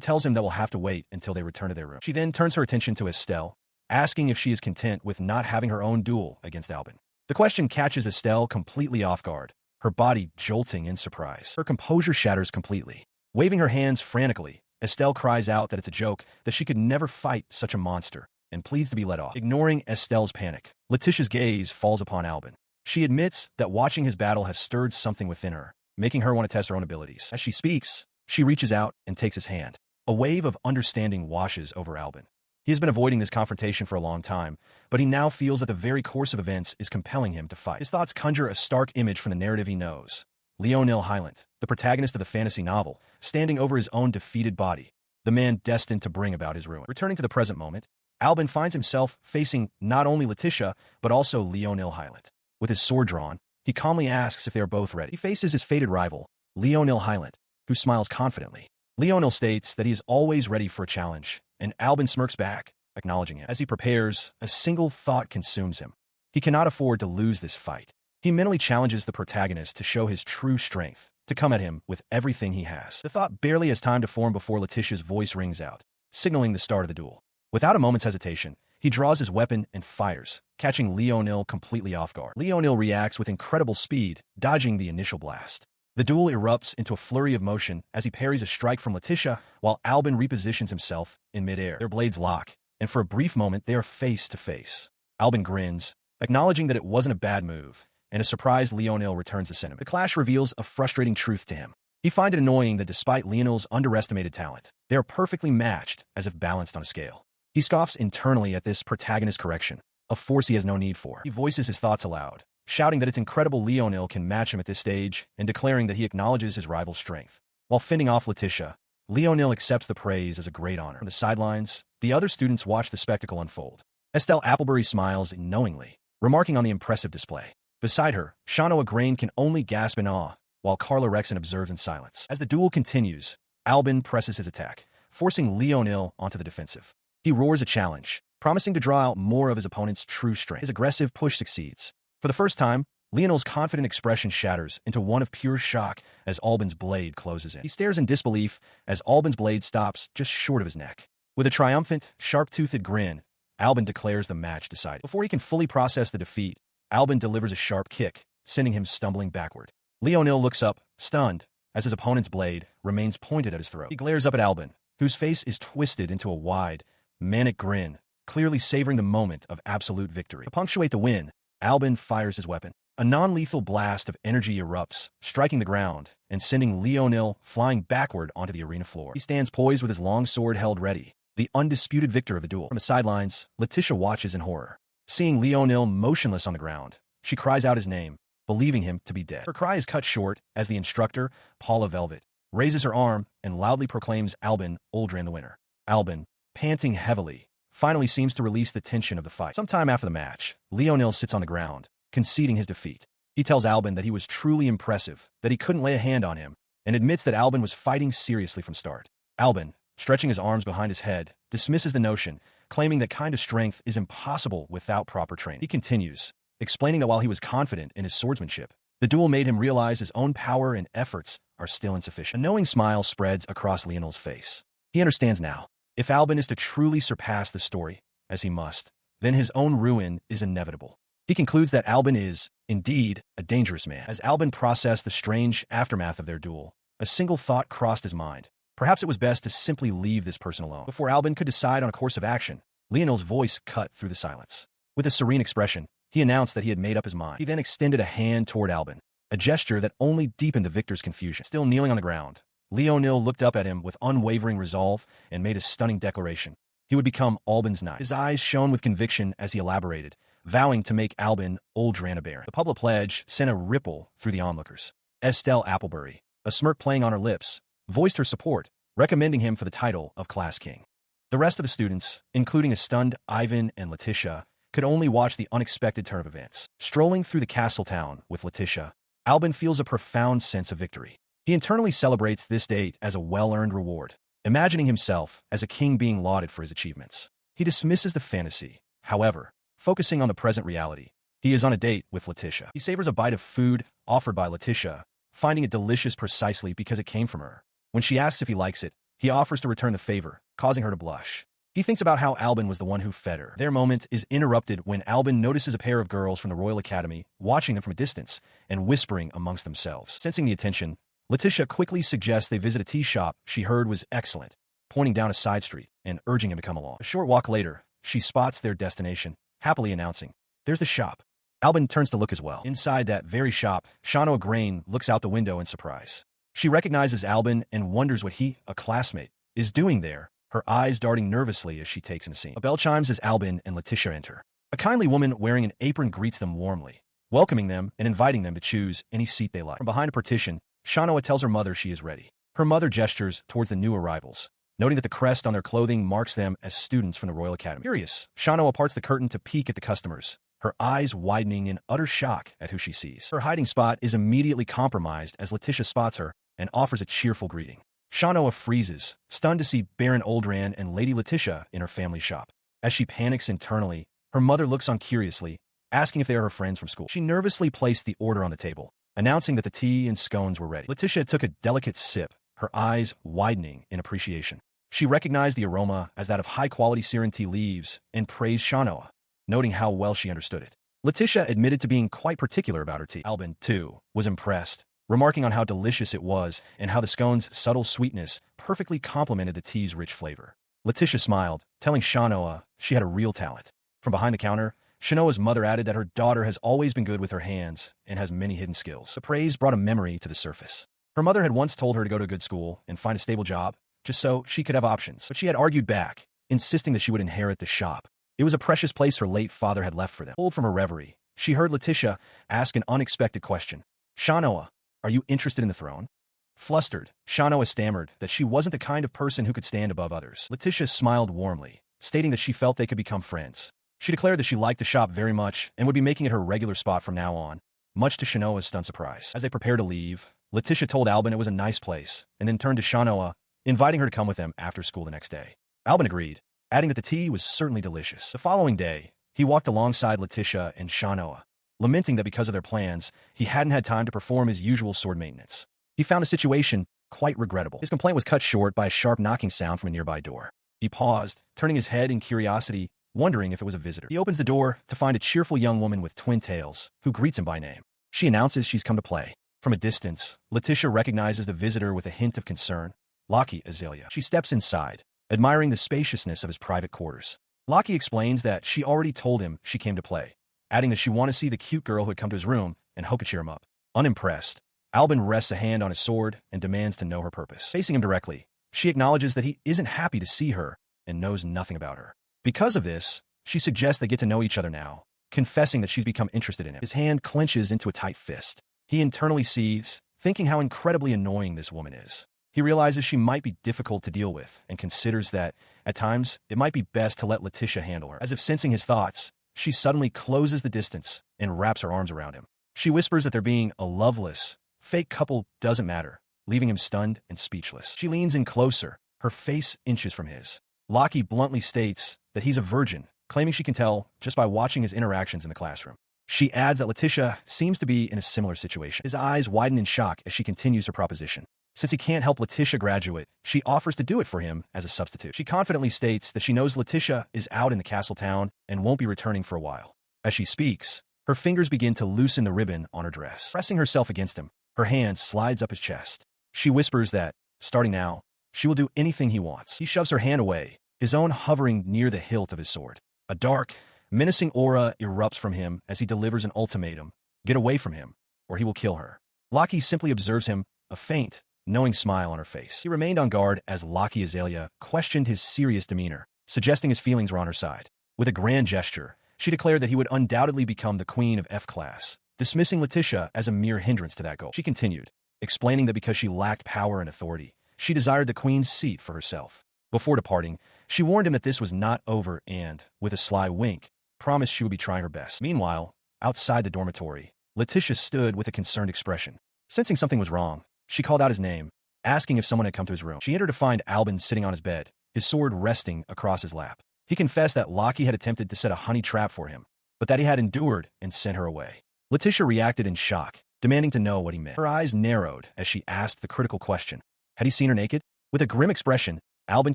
tells him that will have to wait until they return to their room. She then turns her attention to Estelle, asking if she is content with not having her own duel against Alvin. The question catches Estelle completely off guard, her body jolting in surprise. Her composure shatters completely. Waving her hands frantically, Estelle cries out that it's a joke, that she could never fight such a monster, and pleads to be let off. Ignoring Estelle's panic, Leticia's gaze falls upon Alvin. She admits that watching his battle has stirred something within her, making her want to test her own abilities. As she speaks, she reaches out and takes his hand. A wave of understanding washes over Alvin. He has been avoiding this confrontation for a long time, but he now feels that the very course of events is compelling him to fight. His thoughts conjure a stark image from the narrative he knows. Lionel Hyland, the protagonist of the fantasy novel, standing over his own defeated body, the man destined to bring about his ruin. Returning to the present moment, Alvin finds himself facing not only Leticia, but also Lionel Hyland. With his sword drawn, he calmly asks if they are both ready. He faces his fated rival, Lionel Hyland, who smiles confidently. Lionel states that he is always ready for a challenge, and Alvin smirks back, acknowledging him. As he prepares, a single thought consumes him. He cannot afford to lose this fight. He mentally challenges the protagonist to show his true strength, to come at him with everything he has. The thought barely has time to form before Leticia's voice rings out, signaling the start of the duel. Without a moment's hesitation, he draws his weapon and fires, catching Lionel completely off guard. Lionel reacts with incredible speed, dodging the initial blast. The duel erupts into a flurry of motion as he parries a strike from Leticia, while Alvin repositions himself in midair. Their blades lock, and for a brief moment they are face to face. Alvin grins, acknowledging that it wasn't a bad move, and a surprised Lionel returns the sentiment. The clash reveals a frustrating truth to him. He finds it annoying that despite Lionel's underestimated talent, they are perfectly matched, as if balanced on a scale. He scoffs internally at this protagonist correction, a force he has no need for. He voices his thoughts aloud, shouting that it's incredible Lionel can match him at this stage, and declaring that he acknowledges his rival's strength. While fending off Leticia, Lionel accepts the praise as a great honor. From the sidelines, the other students watch the spectacle unfold. Estelle Applebury smiles knowingly, remarking on the impressive display. Beside her, Shanoa Grain can only gasp in awe, while Carla Rexon observes in silence. As the duel continues, Alvin presses his attack, forcing Lionel onto the defensive. He roars a challenge, promising to draw out more of his opponent's true strength. His aggressive push succeeds. For the first time, Lionel's confident expression shatters into one of pure shock as Alvin's blade closes in. He stares in disbelief as Alvin's blade stops just short of his neck. With a triumphant, sharp-toothed grin, Alvin declares the match decided. Before he can fully process the defeat, Alvin delivers a sharp kick, sending him stumbling backward. Lionel looks up, stunned, as his opponent's blade remains pointed at his throat. He glares up at Alvin, whose face is twisted into a wide, manic grin, clearly savoring the moment of absolute victory. To punctuate the win, Alvin fires his weapon. A non-lethal blast of energy erupts, striking the ground and sending Lionel flying backward onto the arena floor. He stands poised with his long sword held ready, the undisputed victor of the duel. From the sidelines, Leticia watches in horror. Seeing Lionel motionless on the ground, she cries out his name, believing him to be dead. Her cry is cut short as the instructor, Paula Velvet, raises her arm and loudly proclaims Alvin Oldran the winner. Alvin, panting heavily, finally seems to release the tension of the fight. Sometime after the match, Lionel sits on the ground, conceding his defeat. He tells Alvin that he was truly impressive, that he couldn't lay a hand on him, and admits that Alvin was fighting seriously from start. Alvin, stretching his arms behind his head, dismisses the notion, claiming that kind of strength is impossible without proper training. He continues, explaining that while he was confident in his swordsmanship, the duel made him realize his own power and efforts are still insufficient. A knowing smile spreads across Lionel's face. He understands now. If Alvin is to truly surpass the story, as he must, then his own ruin is inevitable. He concludes that Alvin is, indeed, a dangerous man. As Alvin processed the strange aftermath of their duel, a single thought crossed his mind. Perhaps it was best to simply leave this person alone. Before Alvin could decide on a course of action, Lionel's voice cut through the silence. With a serene expression, he announced that he had made up his mind. He then extended a hand toward Alvin, a gesture that only deepened the victor's confusion. Still kneeling on the ground, Lionel looked up at him with unwavering resolve and made a stunning declaration. He would become Alvin's knight. His eyes shone with conviction as he elaborated, vowing to make Alvin Oldran a baron. The public pledge sent a ripple through the onlookers. Estelle Applebury, a smirk playing on her lips, voiced her support, recommending him for the title of Class King. The rest of the students, including a stunned Ivan and Leticia, could only watch the unexpected turn of events. Strolling through the castle town with Leticia, Alvin feels a profound sense of victory. He internally celebrates this date as a well-earned reward, imagining himself as a king being lauded for his achievements. He dismisses the fantasy, however, focusing on the present reality. He is on a date with Leticia. He savors a bite of food offered by Leticia, finding it delicious precisely because it came from her. When she asks if he likes it, he offers to return the favor, causing her to blush. He thinks about how Alvin was the one who fed her. Their moment is interrupted when Alvin notices a pair of girls from the Royal Academy watching them from a distance and whispering amongst themselves. Sensing the attention, Leticia quickly suggests they visit a tea shop she heard was excellent, pointing down a side street and urging him to come along. A short walk later, she spots their destination, happily announcing, "There's the shop." Alvin turns to look as well. Inside that very shop, Shano Grain looks out the window in surprise. She recognizes Alvin and wonders what he, a classmate, is doing there, her eyes darting nervously as she takes in the scene. A bell chimes as Alvin and Leticia enter. A kindly woman wearing an apron greets them warmly, welcoming them and inviting them to choose any seat they like. From behind a partition, Shanoa tells her mother she is ready. Her mother gestures towards the new arrivals, noting that the crest on their clothing marks them as students from the Royal Academy. Curious, Shanoa parts the curtain to peek at the customers, her eyes widening in utter shock at who she sees. Her hiding spot is immediately compromised as Leticia spots her and offers a cheerful greeting. Shanoa freezes, stunned to see Baron Oldran and Lady Leticia in her family shop. As she panics internally, her mother looks on curiously, asking if they are her friends from school. She nervously placed the order on the table, announcing that the tea and scones were ready. Leticia took a delicate sip, her eyes widening in appreciation. She recognized the aroma as that of high-quality Siren tea leaves and praised Shanoa, noting how well she understood it. Leticia admitted to being quite particular about her tea. Alvin, too, was impressed, remarking on how delicious it was and how the scone's subtle sweetness perfectly complemented the tea's rich flavor. Leticia smiled, telling Shanoa she had a real talent. From behind the counter, Shanoa's mother added that her daughter has always been good with her hands and has many hidden skills. The praise brought a memory to the surface. Her mother had once told her to go to a good school and find a stable job, just so she could have options. But she had argued back, insisting that she would inherit the shop. It was a precious place her late father had left for them. Pulled from her reverie, she heard Leticia ask an unexpected question. "Shanoa, are you interested in the throne?" Flustered, Shanoa stammered that she wasn't the kind of person who could stand above others. Leticia smiled warmly, stating that she felt they could become friends. She declared that she liked the shop very much and would be making it her regular spot from now on, much to Shanoa's stunned surprise. As they prepared to leave, Leticia told Alvin it was a nice place, and then turned to Shanoa, inviting her to come with them after school the next day. Alvin agreed, adding that the tea was certainly delicious. The following day, he walked alongside Leticia and Shanoa, lamenting that because of their plans, he hadn't had time to perform his usual sword maintenance. He found the situation quite regrettable. His complaint was cut short by a sharp knocking sound from a nearby door. He paused, turning his head in curiosity, wondering if it was a visitor. He opens the door to find a cheerful young woman with twin tails, who greets him by name. She announces she's come to play. From a distance, Leticia recognizes the visitor with a hint of concern. Laki Azalea. She steps inside, admiring the spaciousness of his private quarters. Laki explains that she already told him she came to play, adding that she wanted to see the cute girl who had come to his room and hope to cheer him up. Unimpressed, Alvin rests a hand on his sword and demands to know her purpose. Facing him directly, she acknowledges that he isn't happy to see her and knows nothing about her. Because of this, she suggests they get to know each other now, confessing that she's become interested in him. His hand clenches into a tight fist. He internally seethes, thinking how incredibly annoying this woman is. He realizes she might be difficult to deal with and considers that, at times, it might be best to let Leticia handle her. As if sensing his thoughts, she suddenly closes the distance and wraps her arms around him. She whispers that their being a loveless, fake couple doesn't matter, leaving him stunned and speechless. She leans in closer, her face inches from his. Laki bluntly states that he's a virgin, claiming she can tell just by watching his interactions in the classroom. She adds that Leticia seems to be in a similar situation. His eyes widen in shock as she continues her proposition. Since he can't help Leticia graduate, she offers to do it for him as a substitute. She confidently states that she knows Leticia is out in the castle town and won't be returning for a while. As she speaks, her fingers begin to loosen the ribbon on her dress. Pressing herself against him, her hand slides up his chest. She whispers that, starting now, she will do anything he wants. He shoves her hand away, his own hovering near the hilt of his sword. A dark, menacing aura erupts from him as he delivers an ultimatum. Get away from him, or he will kill her. Laki simply observes him, a faint, knowing smile on her face. He remained on guard as Laki Azalea questioned his serious demeanor, suggesting his feelings were on her side. With a grand gesture, she declared that he would undoubtedly become the queen of F-class, dismissing Leticia as a mere hindrance to that goal. She continued, explaining that because she lacked power and authority, she desired the queen's seat for herself. Before departing, she warned him that this was not over and, with a sly wink, promised she would be trying her best. Meanwhile, outside the dormitory, Leticia stood with a concerned expression. Sensing something was wrong, she called out his name, asking if someone had come to his room. She entered to find Alvin sitting on his bed, his sword resting across his lap. He confessed that Lockie had attempted to set a honey trap for him, but that he had endured and sent her away. Leticia reacted in shock, demanding to know what he meant. Her eyes narrowed as she asked the critical question. Had he seen her naked? With a grim expression, Alvin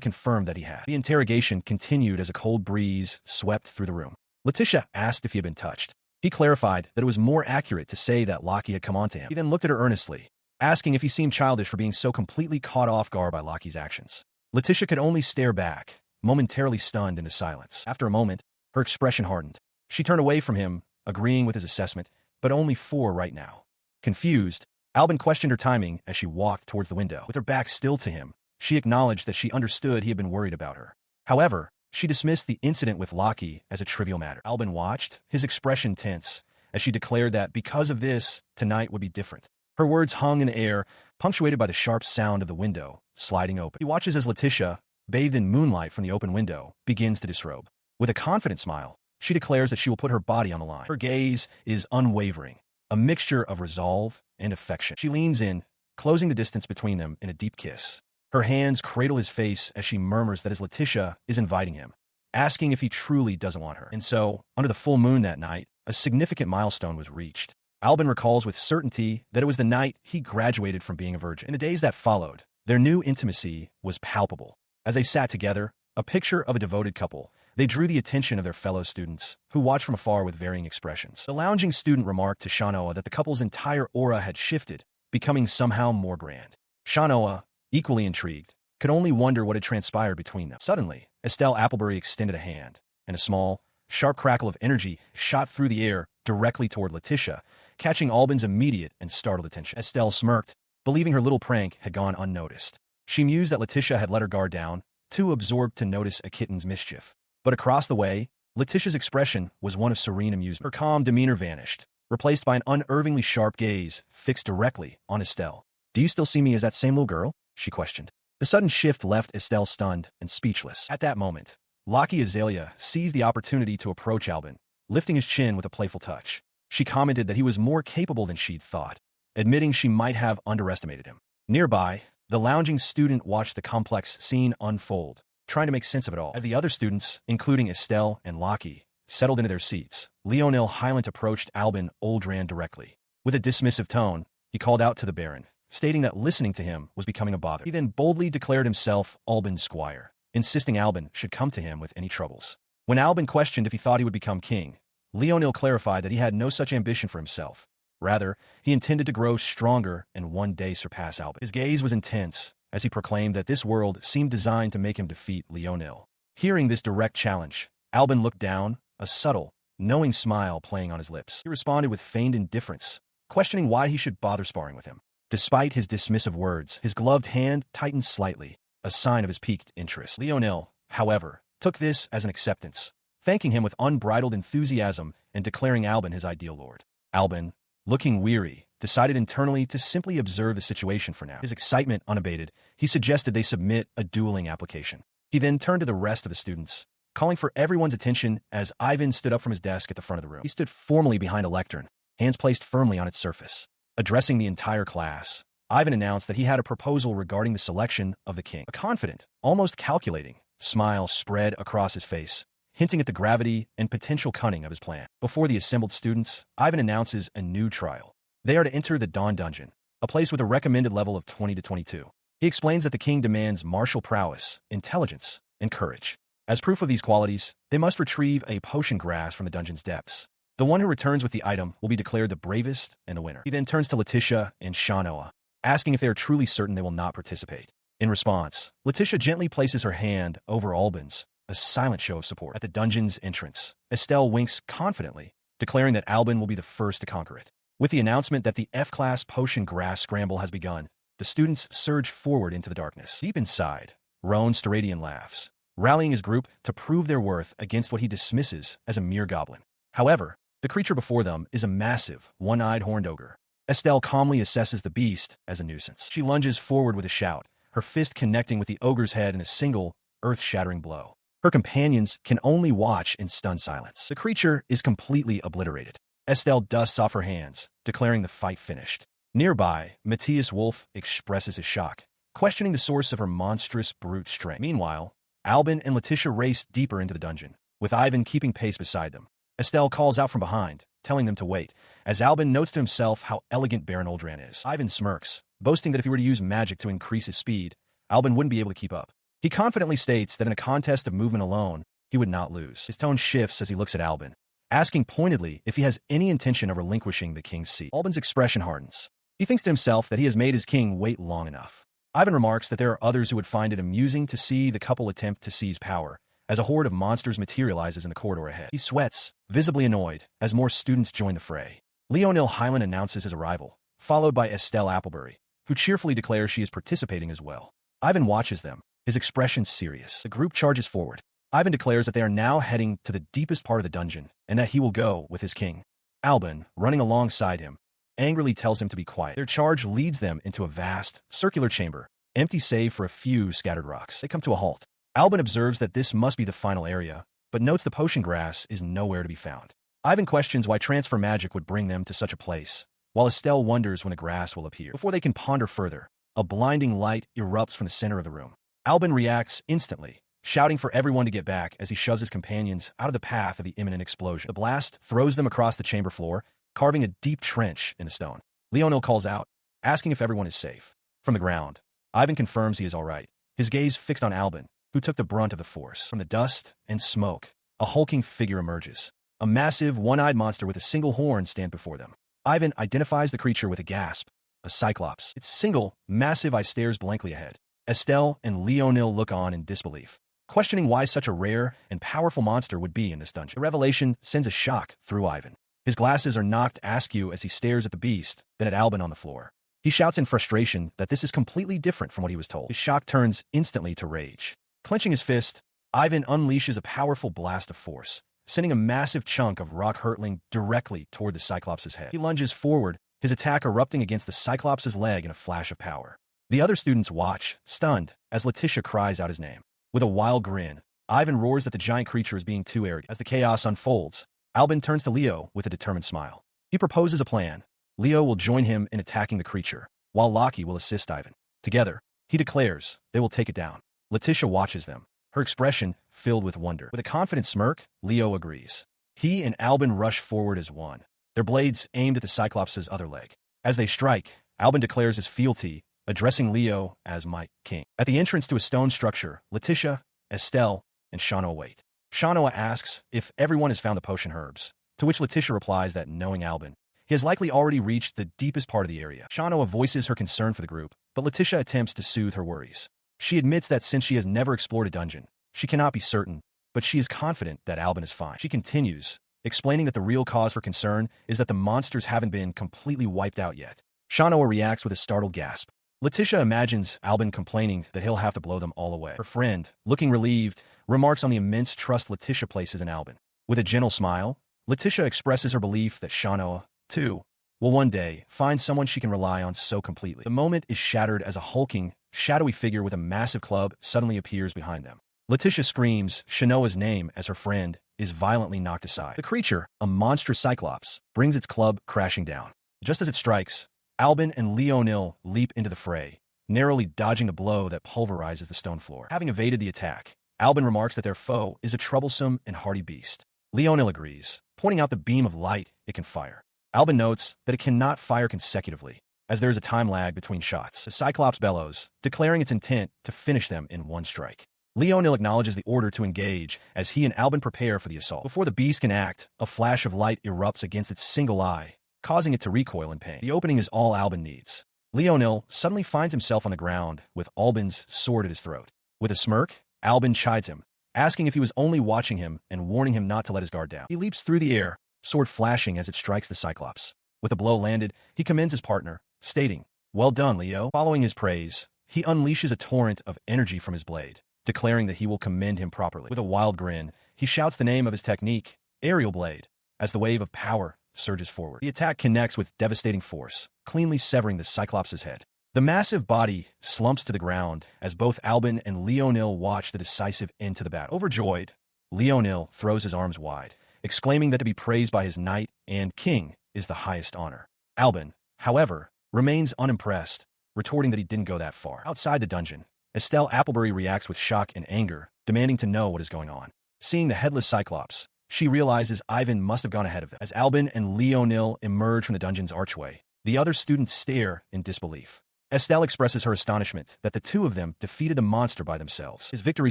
confirmed that he had. The interrogation continued as a cold breeze swept through the room. Leticia asked if he had been touched. He clarified that it was more accurate to say that Lockie had come onto him. He then looked at her earnestly, asking if he seemed childish for being so completely caught off guard by Lockie's actions. Leticia could only stare back, momentarily stunned into silence. After a moment, her expression hardened. She turned away from him, agreeing with his assessment, but only for right now. Confused, Alvin questioned her timing as she walked towards the window. With her back still to him, she acknowledged that she understood he had been worried about her. However, she dismissed the incident with Lockie as a trivial matter. Alvin watched, his expression tense, as she declared that because of this, tonight would be different. Her words hung in the air, punctuated by the sharp sound of the window sliding open. He watches as Leticia, bathed in moonlight from the open window, begins to disrobe. With a confident smile, she declares that she will put her body on the line. Her gaze is unwavering, a mixture of resolve and affection. She leans in, closing the distance between them in a deep kiss. Her hands cradle his face as she murmurs that his Leticia is inviting him, asking if he truly doesn't want her. And so, under the full moon that night, a significant milestone was reached. Alvin recalls with certainty that it was the night he graduated from being a virgin. In the days that followed, their new intimacy was palpable. As they sat together, a picture of a devoted couple, they drew the attention of their fellow students, who watched from afar with varying expressions. The lounging student remarked to Shanoa that the couple's entire aura had shifted, becoming somehow more grand. Shanoa, equally intrigued, could only wonder what had transpired between them. Suddenly, Estelle Applebury extended a hand, and a small, sharp crackle of energy shot through the air directly toward Leticia, catching Alvin's immediate and startled attention. Estelle smirked, believing her little prank had gone unnoticed. She mused that Leticia had let her guard down, too absorbed to notice a kitten's mischief. But across the way, Leticia's expression was one of serene amusement. Her calm demeanor vanished, replaced by an unervingly sharp gaze fixed directly on Estelle. "Do you still see me as that same little girl?" she questioned. The sudden shift left Estelle stunned and speechless. At that moment, Lockie Azalea seized the opportunity to approach Alvin, lifting his chin with a playful touch. She commented that he was more capable than she'd thought, admitting she might have underestimated him. Nearby, the lounging student watched the complex scene unfold, trying to make sense of it all. As the other students, including Estelle and Lockie, settled into their seats, Leonil Hylant approached Alvin Oldran directly. With a dismissive tone, he called out to the Baron, stating that listening to him was becoming a bother. He then boldly declared himself Albin's squire, insisting Alvin should come to him with any troubles. When Alvin questioned if he thought he would become king, Leonil clarified that he had no such ambition for himself. Rather, he intended to grow stronger and one day surpass Alvin. His gaze was intense, as he proclaimed that this world seemed designed to make him defeat Leonil. Hearing this direct challenge, Alvin looked down, a subtle, knowing smile playing on his lips. He responded with feigned indifference, questioning why he should bother sparring with him. Despite his dismissive words, his gloved hand tightened slightly, a sign of his piqued interest. Leonil, however, took this as an acceptance, thanking him with unbridled enthusiasm and declaring Alvin his ideal lord. Alvin, looking weary, decided internally to simply observe the situation for now. His excitement unabated, he suggested they submit a dueling application. He then turned to the rest of the students, calling for everyone's attention as Ivan stood up from his desk at the front of the room. He stood formally behind a lectern, hands placed firmly on its surface. Addressing the entire class, Ivan announced that he had a proposal regarding the selection of the king. A confident, almost calculating, smile spread across his face, hinting at the gravity and potential cunning of his plan. Before the assembled students, Ivan announces a new trial. They are to enter the Dawn Dungeon, a place with a recommended level of 20 to 22. He explains that the king demands martial prowess, intelligence, and courage. As proof of these qualities, they must retrieve a potion grass from the dungeon's depths. The one who returns with the item will be declared the bravest and the winner. He then turns to Leticia and Shanoa, asking if they are truly certain they will not participate. In response, Leticia gently places her hand over Alvin's, a silent show of support. At the dungeon's entrance, Estelle winks confidently, declaring that Alvin will be the first to conquer it. With the announcement that the F-class potion grass scramble has begun, the students surge forward into the darkness. Deep inside, Roan Steradian laughs, rallying his group to prove their worth against what he dismisses as a mere goblin. However, the creature before them is a massive, one-eyed horned ogre. Estelle calmly assesses the beast as a nuisance. She lunges forward with a shout, her fist connecting with the ogre's head in a single, earth-shattering blow. Her companions can only watch in stunned silence. The creature is completely obliterated. Estelle dusts off her hands, declaring the fight finished. Nearby, Matthias Wolf expresses his shock, questioning the source of her monstrous brute strength. Meanwhile, Alvin and Leticia race deeper into the dungeon, with Ivan keeping pace beside them. Estelle calls out from behind, telling them to wait, as Alvin notes to himself how elegant Baron Oldran is. Ivan smirks, boasting that if he were to use magic to increase his speed, Alvin wouldn't be able to keep up. He confidently states that in a contest of movement alone, he would not lose. His tone shifts as he looks at Alvin, asking pointedly if he has any intention of relinquishing the king's seat. Alvin's expression hardens. He thinks to himself that he has made his king wait long enough. Ivan remarks that there are others who would find it amusing to see the couple attempt to seize power, as a horde of monsters materializes in the corridor ahead. He sweats, visibly annoyed, as more students join the fray. Leonil Hyland announces his arrival, followed by Estelle Applebury, who cheerfully declares she is participating as well. Ivan watches them, his expression serious. The group charges forward. Ivan declares that they are now heading to the deepest part of the dungeon, and that he will go with his king. Alvin, running alongside him, angrily tells him to be quiet. Their charge leads them into a vast, circular chamber, empty save for a few scattered rocks. They come to a halt. Alvin observes that this must be the final area, but notes the potion grass is nowhere to be found. Ivan questions why transfer magic would bring them to such a place, while Estelle wonders when the grass will appear. Before they can ponder further, a blinding light erupts from the center of the room. Alvin reacts instantly, shouting for everyone to get back as he shoves his companions out of the path of the imminent explosion. The blast throws them across the chamber floor, carving a deep trench in the stone. Leonil calls out, asking if everyone is safe. From the ground, Ivan confirms he is all right, his gaze fixed on Alvin, who took the brunt of the force. From the dust and smoke, a hulking figure emerges. A massive, one-eyed monster with a single horn stands before them. Ivan identifies the creature with a gasp, a cyclops. Its single, massive eye stares blankly ahead. Estelle and Leonil look on in disbelief, questioning why such a rare and powerful monster would be in this dungeon. The revelation sends a shock through Ivan. His glasses are knocked askew as he stares at the beast, then at Alvin on the floor. He shouts in frustration that this is completely different from what he was told. His shock turns instantly to rage. Clenching his fist, Ivan unleashes a powerful blast of force, sending a massive chunk of rock hurtling directly toward the Cyclops' head. He lunges forward, his attack erupting against the Cyclops' leg in a flash of power. The other students watch, stunned, as Leticia cries out his name. With a wild grin, Ivan roars that the giant creature is being too arrogant. As the chaos unfolds, Alvin turns to Leo with a determined smile. He proposes a plan. Leo will join him in attacking the creature, while Lockie will assist Ivan. Together, he declares, they will take it down. Leticia watches them, her expression filled with wonder. With a confident smirk, Leo agrees. He and Alvin rush forward as one, their blades aimed at the Cyclops' other leg. As they strike, Alvin declares his fealty, addressing Leo as my king. At the entrance to a stone structure, Leticia, Estelle, and Shanoa wait. Shanoa asks if everyone has found the potion herbs, to which Leticia replies that, knowing Alvin, he has likely already reached the deepest part of the area. Shanoa voices her concern for the group, but Leticia attempts to soothe her worries. She admits that since she has never explored a dungeon, she cannot be certain, but she is confident that Alvin is fine. She continues, explaining that the real cause for concern is that the monsters haven't been completely wiped out yet. Shanoa reacts with a startled gasp. Leticia imagines Alvin complaining that he'll have to blow them all away. Her friend, looking relieved, remarks on the immense trust Leticia places in Alvin. With a gentle smile, Leticia expresses her belief that Shanoa, too, will one day find someone she can rely on so completely. The moment is shattered as a hulking, shadowy figure with a massive club suddenly appears behind them. Leticia screams Shanoa's name as her friend is violently knocked aside. The creature, a monstrous cyclops, brings its club crashing down. Just as it strikes, Alvin and Leonil leap into the fray, narrowly dodging the blow that pulverizes the stone floor. Having evaded the attack, Alvin remarks that their foe is a troublesome and hardy beast. Leonil agrees, pointing out the beam of light it can fire. Alvin notes that it cannot fire consecutively, as there is a time lag between shots. The Cyclops bellows, declaring its intent to finish them in one strike. Leonil acknowledges the order to engage as he and Alvin prepare for the assault. Before the beast can act, a flash of light erupts against its single eye, causing it to recoil in pain. The opening is all Alvin needs. Leonil suddenly finds himself on the ground with Alvin's sword at his throat. With a smirk, Alvin chides him, asking if he was only watching him and warning him not to let his guard down. He leaps through the air, sword flashing as it strikes the Cyclops. With the blow landed, he commends his partner, stating, "Well done, Leo." Following his praise, he unleashes a torrent of energy from his blade, declaring that he will commend him properly. With a wild grin, he shouts the name of his technique, Aerial Blade, as the wave of power surges forward. The attack connects with devastating force, cleanly severing the Cyclops' head. The massive body slumps to the ground as both Alvin and Leonil watch the decisive end to the battle. Overjoyed, Leonil throws his arms wide, exclaiming that to be praised by his knight and king is the highest honor. Alvin, however, remains unimpressed, retorting that he didn't go that far. Outside the dungeon, Estelle Applebury reacts with shock and anger, demanding to know what is going on. Seeing the headless Cyclops, she realizes Ivan must have gone ahead of them. As Alvin and Leonil emerge from the dungeon's archway, the other students stare in disbelief. Estelle expresses her astonishment that the two of them defeated the monster by themselves. His victory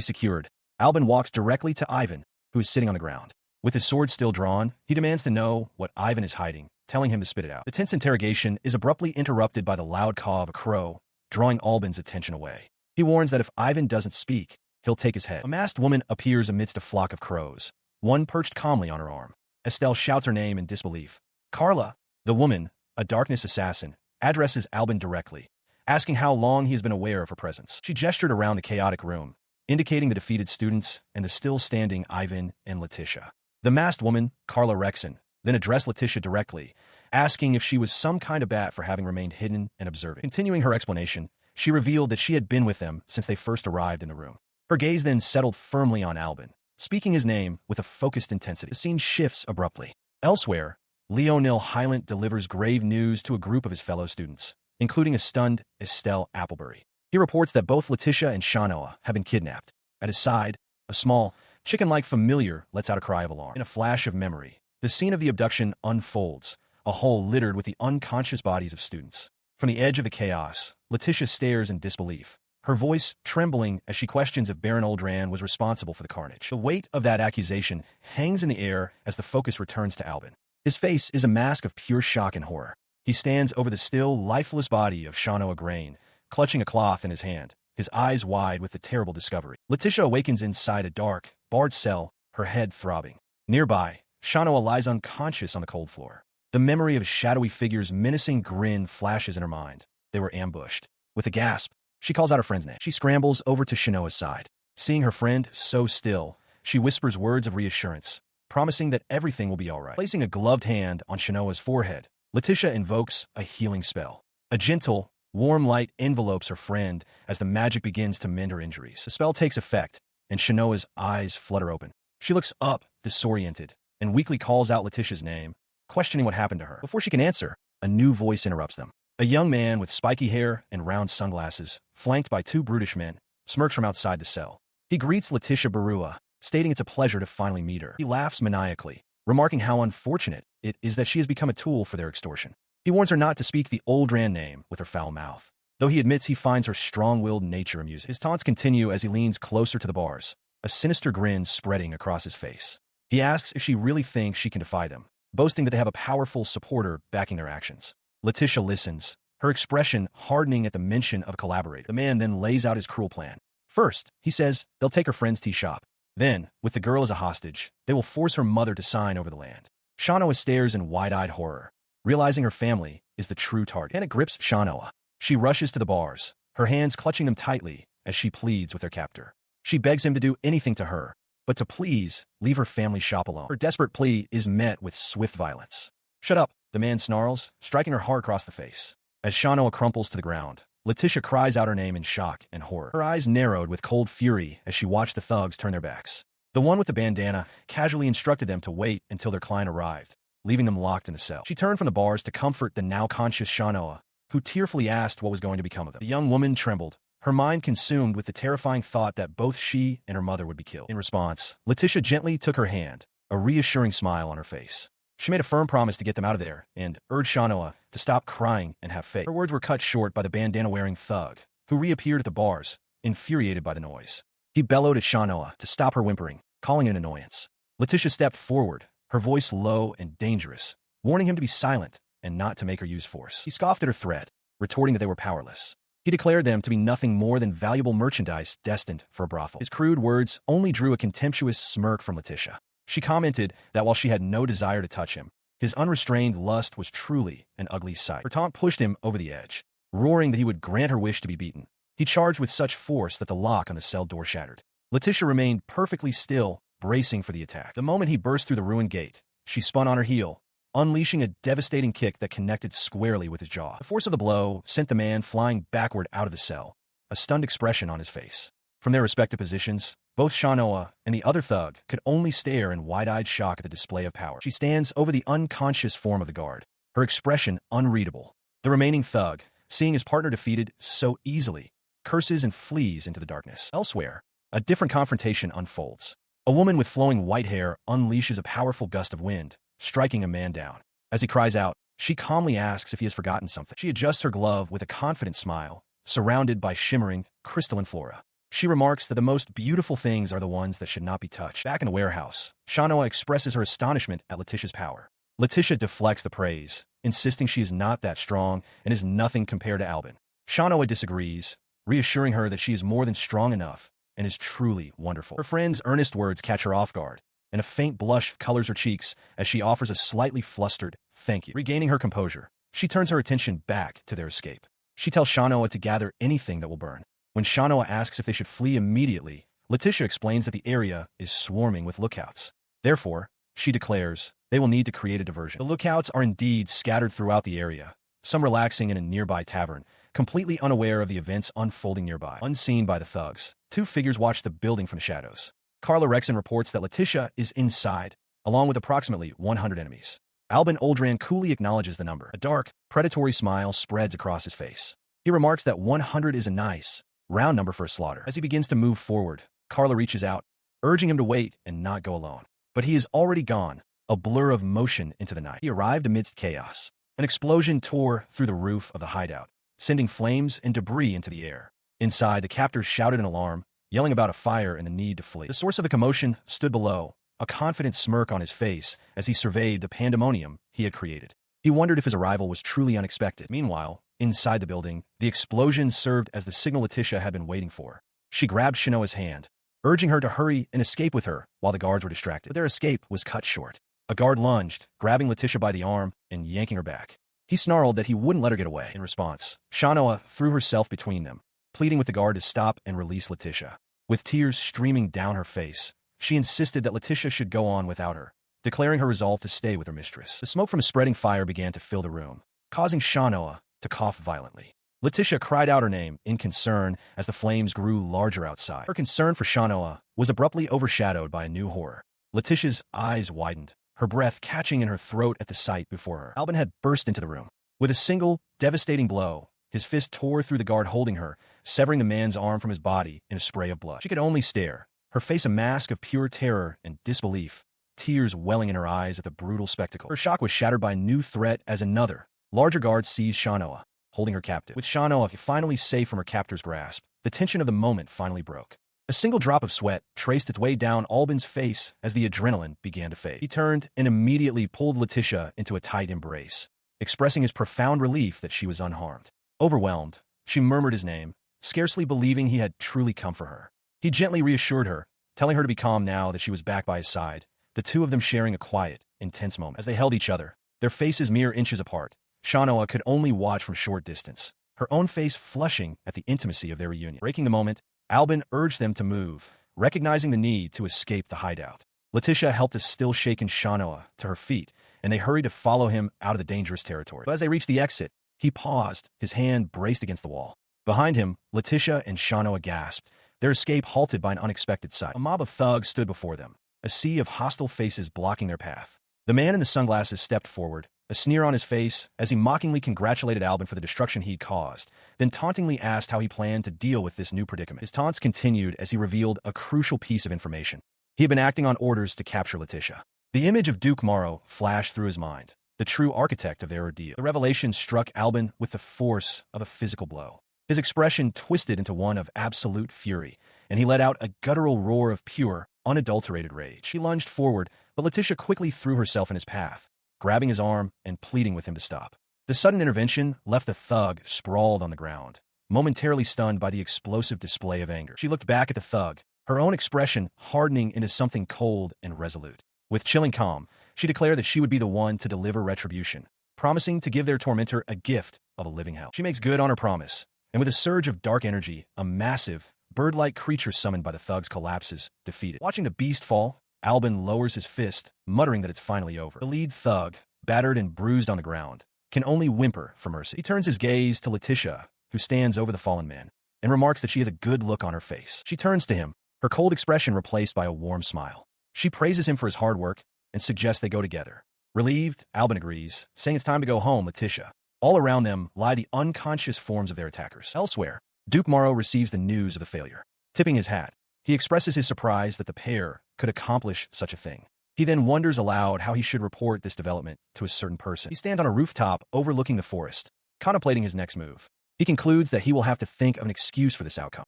secured, Alvin walks directly to Ivan, who is sitting on the ground. With his sword still drawn, he demands to know what Ivan is hiding, telling him to spit it out. The tense interrogation is abruptly interrupted by the loud caw of a crow, drawing Alvin's attention away. He warns that if Ivan doesn't speak, he'll take his head. A masked woman appears amidst a flock of crows, one perched calmly on her arm. Estelle shouts her name in disbelief. Carla, the woman, a darkness assassin, addresses Alvin directly, asking how long he has been aware of her presence. She gestured around the chaotic room, indicating the defeated students and the still-standing Ivan and Leticia. The masked woman, Carla Rexon, then addressed Leticia directly, asking if she was some kind of bat for having remained hidden and observing. Continuing her explanation, she revealed that she had been with them since they first arrived in the room. Her gaze then settled firmly on Alvin, speaking his name with a focused intensity. The scene shifts abruptly. Elsewhere, Leonil Hylant delivers grave news to a group of his fellow students, including a stunned Estelle Applebury. He reports that both Leticia and Shanoa have been kidnapped. At his side, a small, chicken-like familiar lets out a cry of alarm. In a flash of memory, the scene of the abduction unfolds, a hole littered with the unconscious bodies of students. From the edge of the chaos, Leticia stares in disbelief, her voice trembling as she questions if Baron Oldran was responsible for the carnage. The weight of that accusation hangs in the air as the focus returns to Alvin. His face is a mask of pure shock and horror. He stands over the still, lifeless body of Shanoa Grain, clutching a cloth in his hand, his eyes wide with the terrible discovery. Leticia awakens inside a dark, barred cell, her head throbbing. Nearby, Shanoa lies unconscious on the cold floor. The memory of a shadowy figure's menacing grin flashes in her mind. They were ambushed. With a gasp, she calls out her friend's name. She scrambles over to Shanoa's side. Seeing her friend so still, she whispers words of reassurance, promising that everything will be all right. Placing a gloved hand on Shanoa's forehead, Leticia invokes a healing spell. A gentle, warm light envelopes her friend as the magic begins to mend her injuries. The spell takes effect, and Shanoa's eyes flutter open. She looks up, disoriented, and weakly calls out Leticia's name, questioning what happened to her. Before she can answer, a new voice interrupts them. A young man with spiky hair and round sunglasses, flanked by two brutish men, smirks from outside the cell. He greets Leticia Barua, stating it's a pleasure to finally meet her. He laughs maniacally, remarking how unfortunate it is that she has become a tool for their extortion. He warns her not to speak the Oldran name with her foul mouth, though he admits he finds her strong-willed nature amusing. His taunts continue as he leans closer to the bars, a sinister grin spreading across his face. He asks if she really thinks she can defy them, boasting that they have a powerful supporter backing their actions. Leticia listens, her expression hardening at the mention of a collaborator. The man then lays out his cruel plan. First, he says they'll take her friend's tea shop. Then, with the girl as a hostage, they will force her mother to sign over the land. Shanoa stares in wide-eyed horror, realizing her family is the true target. And it grips Shanoa. She rushes to the bars, her hands clutching them tightly as she pleads with her captor. She begs him to do anything to her, but to please leave her family shop alone. Her desperate plea is met with swift violence. Shut up, the man snarls, striking her hard across the face. As Shanoa crumples to the ground, Leticia cries out her name in shock and horror. Her eyes narrowed with cold fury as she watched the thugs turn their backs. The one with the bandana casually instructed them to wait until their client arrived, leaving them locked in the cell. She turned from the bars to comfort the now-conscious Shanoa, who tearfully asked what was going to become of them. The young woman trembled, her mind consumed with the terrifying thought that both she and her mother would be killed. In response, Leticia gently took her hand, a reassuring smile on her face. She made a firm promise to get them out of there and urged Shanoa to stop crying and have faith. Her words were cut short by the bandana-wearing thug, who reappeared at the bars, infuriated by the noise. He bellowed at Shanoa to stop her whimpering, calling it an annoyance. Leticia stepped forward, her voice low and dangerous, warning him to be silent and not to make her use force. He scoffed at her threat, retorting that they were powerless. He declared them to be nothing more than valuable merchandise destined for a brothel. His crude words only drew a contemptuous smirk from Leticia. She commented that while she had no desire to touch him, his unrestrained lust was truly an ugly sight. Her taunt pushed him over the edge, roaring that he would grant her wish to be beaten. He charged with such force that the lock on the cell door shattered. Leticia remained perfectly still, bracing for the attack. The moment he burst through the ruined gate, she spun on her heel, unleashing a devastating kick that connected squarely with his jaw. The force of the blow sent the man flying backward out of the cell, a stunned expression on his face. From their respective positions, Both Shanoa and the other thug could only stare in wide-eyed shock at the display of power. She stands over the unconscious form of the guard, her expression unreadable. The remaining thug, seeing his partner defeated so easily, curses and flees into the darkness. Elsewhere, a different confrontation unfolds. A woman with flowing white hair unleashes a powerful gust of wind, striking a man down. As he cries out, she calmly asks if he has forgotten something. She adjusts her glove with a confident smile, surrounded by shimmering, crystalline flora. She remarks that the most beautiful things are the ones that should not be touched. Back in the warehouse, Shanoa expresses her astonishment at Leticia's power. Leticia deflects the praise, insisting she is not that strong and is nothing compared to Alvin. Shanoa disagrees, reassuring her that she is more than strong enough and is truly wonderful. Her friend's earnest words catch her off guard, and a faint blush colors her cheeks as she offers a slightly flustered thank you. Regaining her composure, she turns her attention back to their escape. She tells Shanoa to gather anything that will burn. When Shanoa asks if they should flee immediately, Leticia explains that the area is swarming with lookouts. Therefore, she declares, they will need to create a diversion. The lookouts are indeed scattered throughout the area, some relaxing in a nearby tavern, completely unaware of the events unfolding nearby. Unseen by the thugs, two figures watch the building from the shadows. Carla Rexon reports that Leticia is inside, along with approximately 100 enemies. Alvin Oldran coolly acknowledges the number. A dark, predatory smile spreads across his face. He remarks that 100 is a nice, round number for a slaughter. As he begins to move forward, Carla reaches out, urging him to wait and not go alone. But he is already gone, a blur of motion into the night. He arrived amidst chaos. An explosion tore through the roof of the hideout, sending flames and debris into the air. Inside, the captors shouted in alarm, yelling about a fire and the need to flee. The source of the commotion stood below, a confident smirk on his face as he surveyed the pandemonium he had created. He wondered if his arrival was truly unexpected. Meanwhile, inside the building, the explosion served as the signal Leticia had been waiting for. She grabbed Shanoa's hand, urging her to hurry and escape with her while the guards were distracted. But their escape was cut short. A guard lunged, grabbing Leticia by the arm and yanking her back. He snarled that he wouldn't let her get away. In response, Shanoa threw herself between them, pleading with the guard to stop and release Leticia. With tears streaming down her face, she insisted that Leticia should go on without her, declaring her resolve to stay with her mistress. The smoke from a spreading fire began to fill the room, causing Shanoa to cough violently. Leticia cried out her name in concern as the flames grew larger outside. Her concern for Shanoa was abruptly overshadowed by a new horror. Leticia's eyes widened, her breath catching in her throat at the sight before her. Alvin had burst into the room. With a single, devastating blow, his fist tore through the guard holding her, severing the man's arm from his body in a spray of blood. She could only stare, her face a mask of pure terror and disbelief, tears welling in her eyes at the brutal spectacle. Her shock was shattered by a new threat as another, larger guard seized Shanoa, holding her captive. With Shanoa finally safe from her captor's grasp, the tension of the moment finally broke. A single drop of sweat traced its way down Alvin's face as the adrenaline began to fade. He turned and immediately pulled Leticia into a tight embrace, expressing his profound relief that she was unharmed. Overwhelmed, she murmured his name, scarcely believing he had truly come for her. He gently reassured her, telling her to be calm now that she was back by his side, the two of them sharing a quiet, intense moment. As they held each other, their faces mere inches apart, Shanoa could only watch from short distance, her own face flushing at the intimacy of their reunion. Breaking the moment, Alvin urged them to move, recognizing the need to escape the hideout. Leticia helped a still-shaken Shanoa to her feet, and they hurried to follow him out of the dangerous territory. But as they reached the exit, he paused, his hand braced against the wall. Behind him, Leticia and Shanoa gasped, their escape halted by an unexpected sight. A mob of thugs stood before them, a sea of hostile faces blocking their path. The man in the sunglasses stepped forward, a sneer on his face as he mockingly congratulated Alvin for the destruction he'd caused, then tauntingly asked how he planned to deal with this new predicament. His taunts continued as he revealed a crucial piece of information. He had been acting on orders to capture Leticia. The image of Duke Morrow flashed through his mind, the true architect of their ordeal. The revelation struck Alvin with the force of a physical blow. His expression twisted into one of absolute fury, and he let out a guttural roar of pure, unadulterated rage. He lunged forward, but Leticia quickly threw herself in his path, grabbing his arm and pleading with him to stop. The sudden intervention left the thug sprawled on the ground, momentarily stunned by the explosive display of anger. She looked back at the thug, her own expression hardening into something cold and resolute. With chilling calm, she declared that she would be the one to deliver retribution, promising to give their tormentor a gift of a living hell. She makes good on her promise, and with a surge of dark energy, a massive, bird-like creature summoned by the thugs collapses, defeated. Watching the beast fall, Alvin lowers his fist, muttering that it's finally over. The lead thug, battered and bruised on the ground, can only whimper for mercy. He turns his gaze to Leticia, who stands over the fallen man, and remarks that she has a good look on her face. She turns to him, her cold expression replaced by a warm smile. She praises him for his hard work and suggests they go together. Relieved, Alvin agrees, saying it's time to go home, Leticia. All around them lie the unconscious forms of their attackers. Elsewhere, Duke Morrow receives the news of the failure. Tipping his hat, he expresses his surprise that the pair could accomplish such a thing. He then wonders aloud how he should report this development to a certain person. He stands on a rooftop overlooking the forest, contemplating his next move. He concludes that he will have to think of an excuse for this outcome.